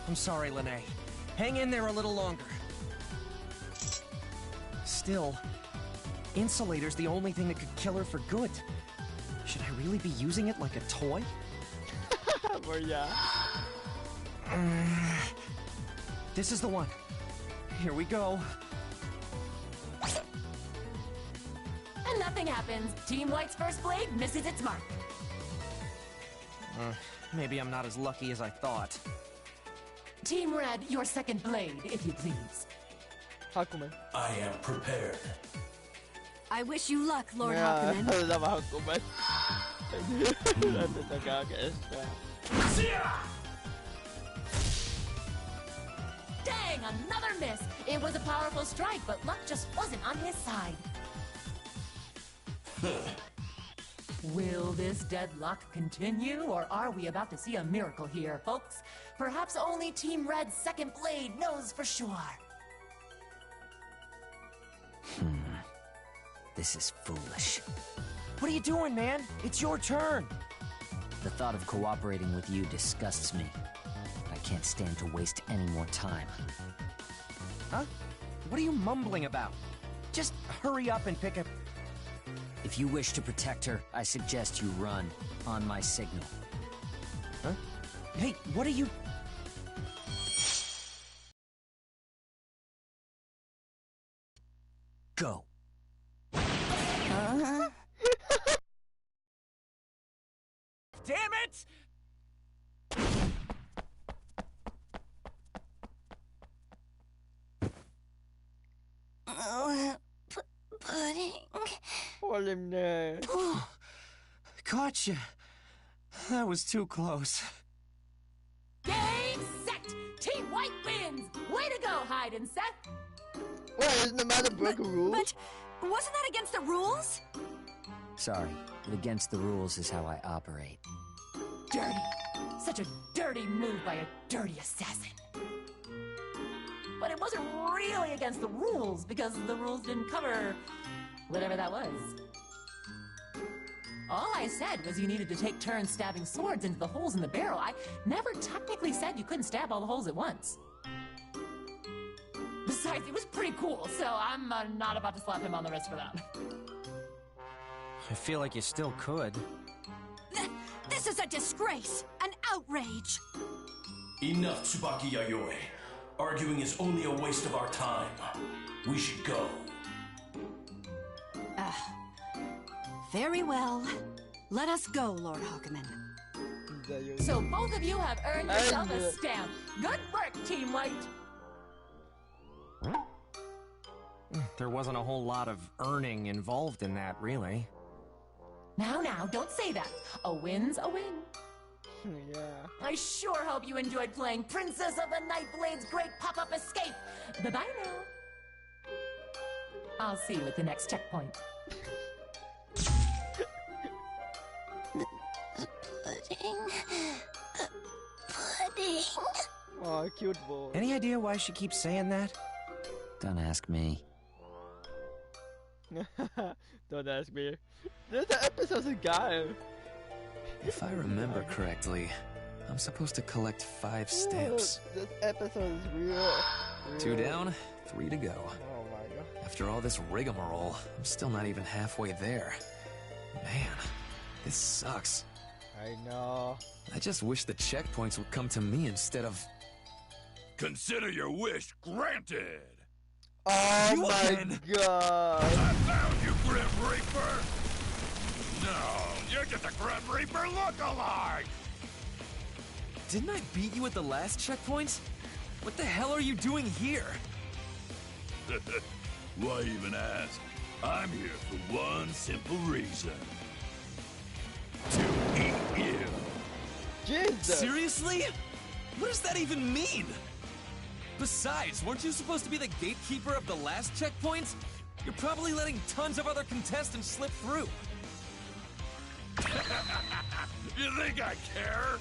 I'm sorry, Lene. Hang in there a little longer. Still, Insulator's the only thing that could kill her for good. Should I really be using it like a toy? This is the one. Here we go. And nothing happens. Team White's first blade misses its mark. Maybe I'm not as lucky as I thought. Team Red, your second blade, if you please. Hakumen. I am prepared. I wish you luck, Lord Yeah, Hakumen. sama Hakumen. Nanti nakaka-SK. Dang, another miss! It was a powerful strike, but luck just wasn't on his side. Will this deadlock continue, or are we about to see a miracle here, folks? Perhaps only Team Red's second blade knows for sure. This is foolish. What are you doing, man? It's your turn! The thought of cooperating with you disgusts me. I can't stand to waste any more time. Huh? What are you mumbling about? Just hurry up and pick up... If you wish to protect her, I suggest you run on my signal. Huh? Hey, what are you... Go. Damn it! Pudding. Walim na. Gotcha. That was too close. Game, set! Team White wins! Way to go, Hyde and Seth! What, isn't the matter break a rule? But wasn't that against the rules? Sorry, but against the rules is how I operate. Dirty. Such a dirty move by a dirty assassin. But it wasn't really against the rules, because the rules didn't cover whatever that was. All I said was you needed to take turns stabbing swords into the holes in the barrel. I never technically said you couldn't stab all the holes at once. Besides, it was pretty cool, so I'm not about to slap him on the wrist for that. I feel like you still could. This is a disgrace! An outrage! Enough, Tsubaki Yayoi. Arguing is only a waste of our time. We should go. Very well. Let us go, Lord Hakumen. So both of you have earned yourself a stamp. Good work, Team White! There wasn't a whole lot of earning involved in that, really. Now, don't say that. A win's a win. Yeah. I sure hope you enjoyed playing Princess of the Nightblade's Great Pop-Up Escape. Bye-bye now. I'll see you at the next checkpoint. Pudding. Oh, cute boy. Any idea why she keeps saying that? Don't ask me. Don't ask me. This episode's a guy. If I remember correctly, I'm supposed to collect 5 stamps. This episode is real. 2 down, 3 to go. Oh my god. After all this rigmarole, I'm still not even halfway there. Man, this sucks. I know. I just wish the checkpoints would come to me instead of... Consider your wish granted! Oh You my again? god. I found you, Grim Reaper! No, you're just a Grim Reaper look-alike! Didn't I beat you at the last checkpoint? What the hell are you doing here? Why even ask? I'm here for one simple reason. To eat you! Jesus! Seriously? What does that even mean? Besides, weren't you supposed to be the gatekeeper of the last checkpoint? You're probably letting tons of other contestants slip through. You think I care?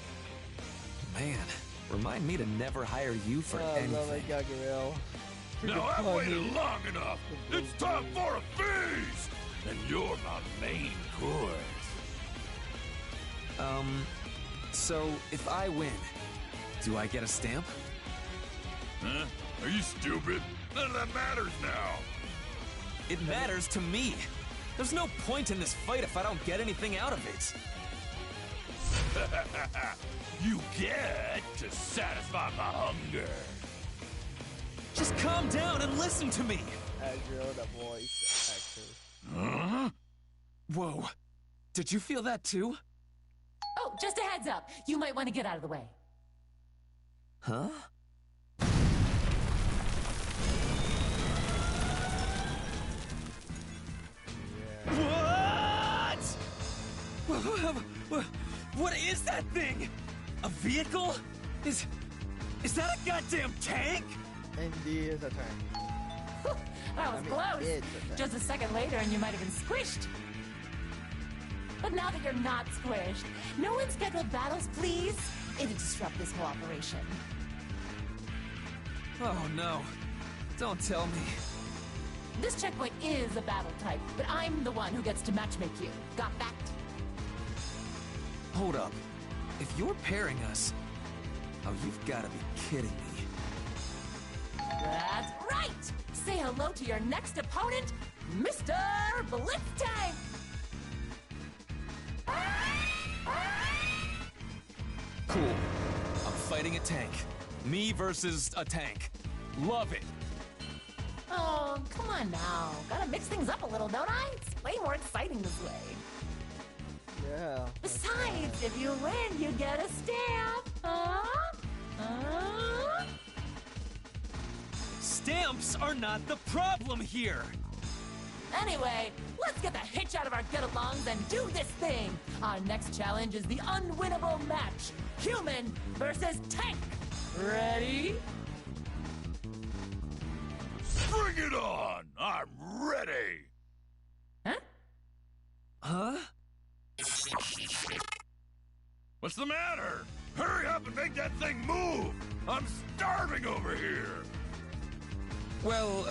Man, remind me to never hire you for Oh anything. my god, Gabriel. Now I've waited long enough. It's time for a feast! And you're my main course. So if I win, do I get a stamp? Huh? Are you stupid? None of that matters now. It matters to me. There's no point in this fight if I don't get anything out of it. You get to satisfy my hunger. Just calm down and listen to me. Azrael, the voice actor. Huh? Whoa. Did you feel that too? Oh, just a heads up. You might want to get out of the way. Huh? What? What is that thing? A vehicle? Is that a goddamn tank? Indeed, is a tank. That was close. it's a tank. Just a second later and you might have been squished. But now that you're not squished, no unscheduled battles, please. It'll disrupt this whole operation. Oh no. Don't tell me. This checkpoint is a battle type, but I'm the one who gets to matchmake you. Got that? Hold up. If you're pairing us... Oh, you've got to be kidding me. That's right! Say hello to your next opponent, Mr. Blitz Tank! Cool. I'm fighting a tank. Me versus a tank. Love it. Oh, come on now. Gotta mix things up a little, don't I? It's way more exciting this way. Yeah. Besides, if you win, you get a stamp. Stamps are not the problem here. Anyway, let's get the hitch out of our get-alongs and do this thing. Our next challenge is the unwinnable match. Human versus tank. Ready? Bring it on! I'm ready! Huh? What's the matter? Hurry up and make that thing move! I'm starving over here! Well,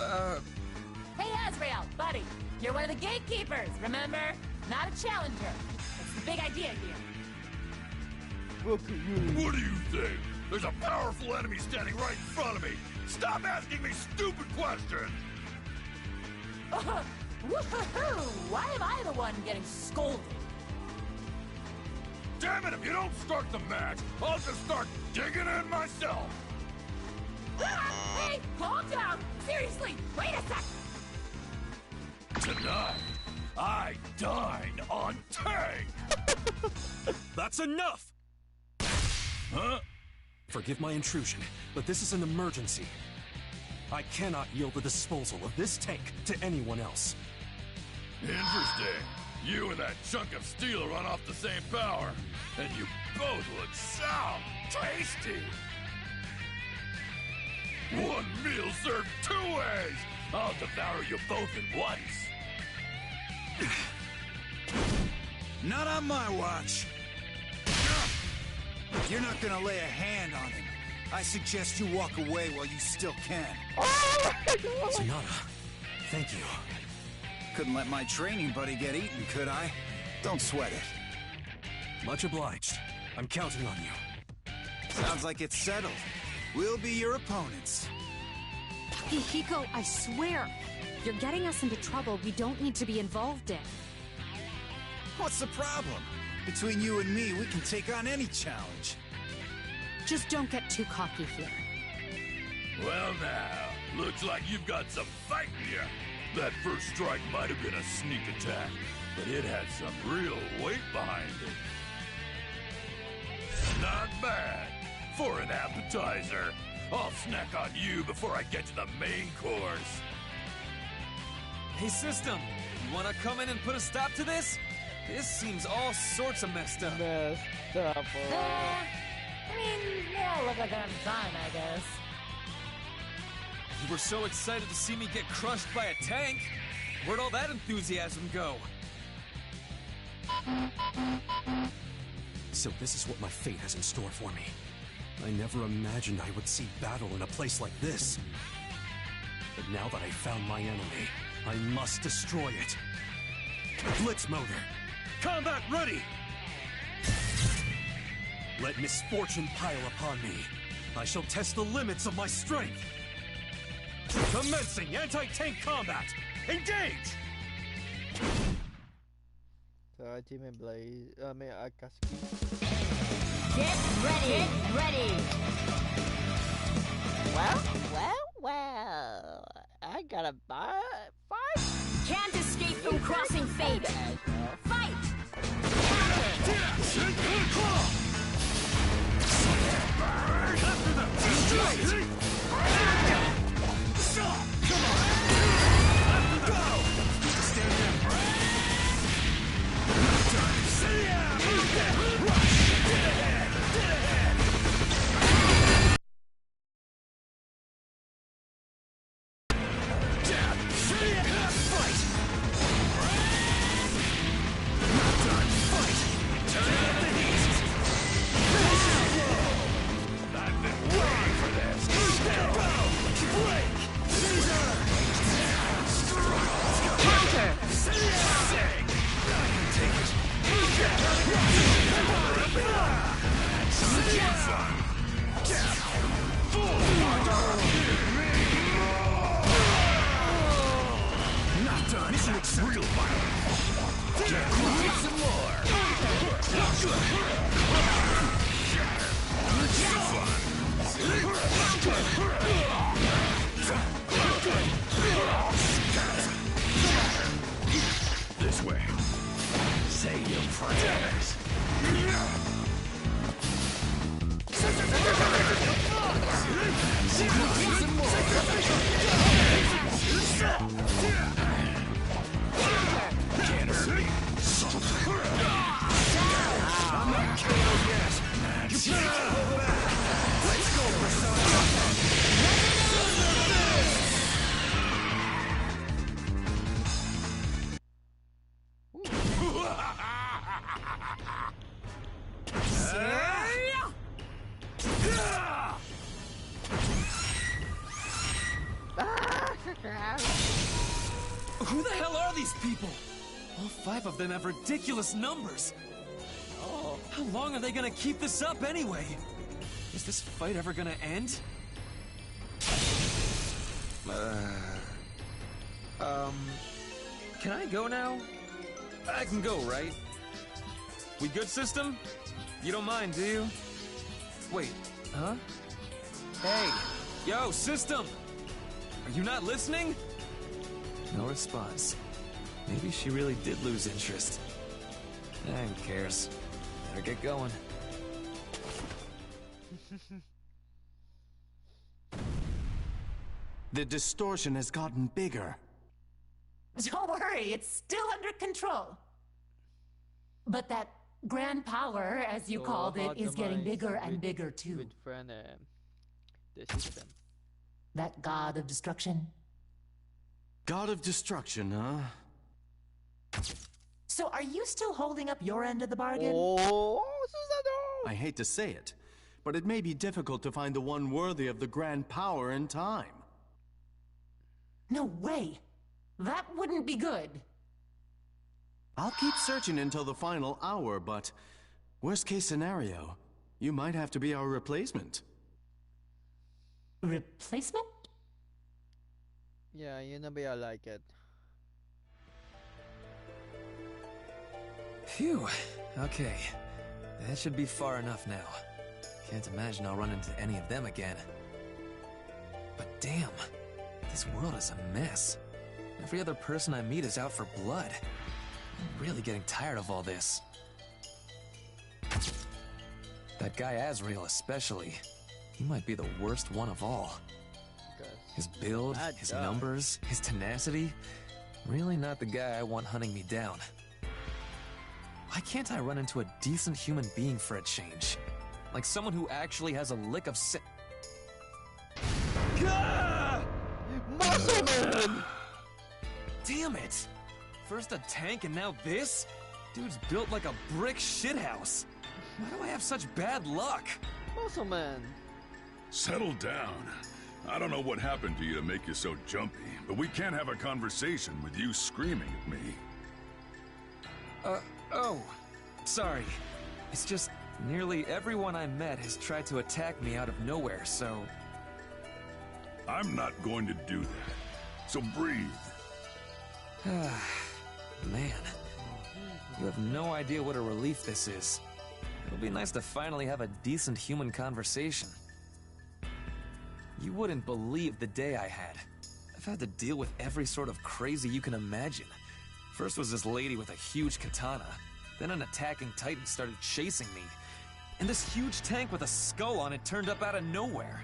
Hey, Azrael, buddy. You're one of the gatekeepers, remember? Not a challenger. That's the big idea here. What do you think? There's a powerful enemy standing right in front of me! Stop asking me stupid questions! Woohoo! Why am I the one getting scolded? Damn it, if you don't start the match, I'll just start digging in myself! Hey, calm down! Seriously, wait a sec! Tonight, I dine on tank! That's enough! Huh? Forgive my intrusion, but this is an emergency. I cannot yield the disposal of this tank to anyone else. Interesting. You and that chunk of steel run off the same power, and you both look so tasty. One meal served 2 ways. I'll devour you both at once. Not on my watch. You're not gonna lay a hand on him. I suggest you walk away while you still can. Sonata, thank you. Couldn't let my training buddy get eaten, could I? Don't sweat it. Much obliged. I'm counting on you. Sounds like it's settled. We'll be your opponents. Hiko, I swear, you're getting us into trouble we don't need to be involved in. What's the problem? Between you and me, we can take on any challenge. Just don't get too cocky here. Well now, looks like you've got some fight in you. That first strike might have been a sneak attack, but it had some real weight behind it. Not bad. For an appetizer, I'll snack on you before I get to the main course. Hey, System, you wanna come in and put a stop to this? This seems all sorts of messed up. I mean, they all look like they're having fun, I guess. You were so excited to see me get crushed by a tank. Where'd all that enthusiasm go? So this is what my fate has in store for me. I never imagined I would see battle in a place like this. But now that I found my enemy, I must destroy it. Blitz motor! Combat ready! Let misfortune pile upon me. I shall test the limits of my strength. Commencing anti-tank combat! Engage! So Team Blaze, Akatsuki. Get ready! Get ready! Well, I gotta fight. Can't escape from crossing fate! Fight! After them! Straight! Come on! After them! Go! Stand down! See ya! Rush! Get ahead! Get ahead! Jab! See ya! Fight! Not done! Fight! Turn out the heat! I've been waiting for this! Go! Break! Caesar! Counter! Sing! I can take it! Not done! Mission accepted! Real violence! Get some more! This way. Say your prayers. Can't hurt me. I'm not KO yet. You better hold back. Let's go, Persona. Who the hell are these people? All 5 of them have ridiculous numbers. How long are they gonna keep this up anyway? Is this fight ever gonna end? Can I go now? I can go, right? We good, System? You don't mind, do you? Wait, huh? Hey, yo, System! Are you not listening? No response. Maybe she really did lose interest. Who cares? Better get going. The distortion has gotten bigger. Don't worry, it's still under control. But that grand power, as you So called it, is getting optimize bigger and with- bigger too. With friend the system. That god of destruction. God of destruction, huh? So are you still holding up your end of the bargain? Oh, Susano! I hate to say it, but it may be difficult to find the one worthy of the grand power in time. No way! That wouldn't be good. I'll keep searching until the final hour, but worst case scenario, you might have to be our replacement. Replacement? Yeah, yun na ba I like it. Phew. Okay. That should be far enough now. Can't imagine I'll run into any of them again. But damn, this world is a mess. Every other person I meet is out for blood. I'm really getting tired of all this. That guy Azrael especially. He might be the worst one of all. His build, his numbers, his tenacity. Really not the guy I want hunting me down. Why can't I run into a decent human being for a change? Like someone who actually has a lick of sense. Muscle Man! Damn it! First a tank and now this? Dude's built like a brick shithouse. Why do I have such bad luck? Muscle Man. Settle down. I don't know what happened to you to make you so jumpy, but we can't have a conversation with you screaming at me. Oh. Sorry. It's just nearly everyone I met has tried to attack me out of nowhere, so... I'm not going to do that. So breathe. Man. You have no idea what a relief this is. It'll be nice to finally have a decent human conversation. You wouldn't believe the day I had. I've had to deal with every sort of crazy you can imagine. First was this lady with a huge katana. Then an attacking titan started chasing me. And this huge tank with a skull on it turned up out of nowhere.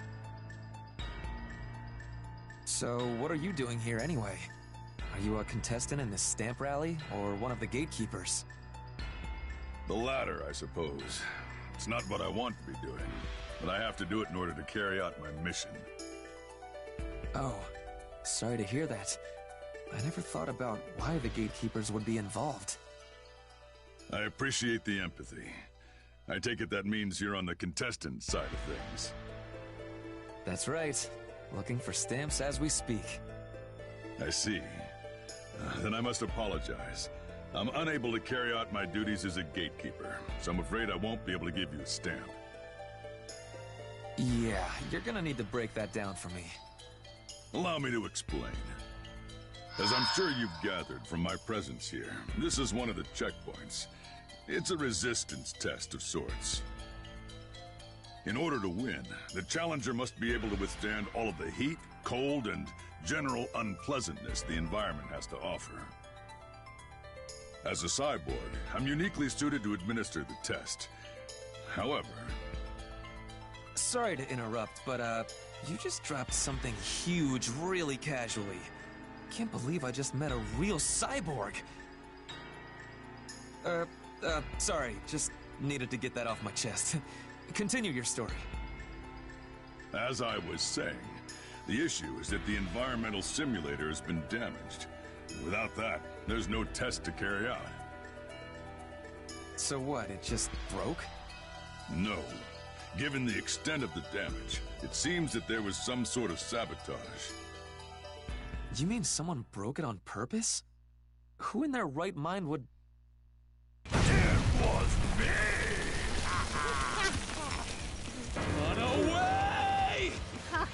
So, what are you doing here anyway? Are you a contestant in this stamp rally, or one of the gatekeepers? The latter, I suppose. It's not what I want to be doing, but I have to do it in order to carry out my mission. Oh, sorry to hear that. I never thought about why the gatekeepers would be involved. I appreciate the empathy. I take it that means you're on the contestant side of things. That's right. Looking for stamps as we speak. I see. Then I must apologize. I'm unable to carry out my duties as a gatekeeper, so I'm afraid I won't be able to give you a stamp. Yeah, you're gonna need to break that down for me. Allow me to explain. As I'm sure you've gathered from my presence here, this is one of the checkpoints. It's a resistance test of sorts. In order to win, the challenger must be able to withstand all of the heat, cold, and general unpleasantness the environment has to offer. As a cyborg, I'm uniquely suited to administer the test. However... Sorry to interrupt, but you just dropped something huge really casually. Can't believe I just met a real cyborg. Sorry, just needed to get that off my chest. Continue your story. As I was saying, the issue is that the environmental simulator has been damaged. Without that, there's no test to carry out. So what, it just broke? No. Given the extent of the damage, it seems that there was some sort of sabotage. You mean someone broke it on purpose? Who in their right mind would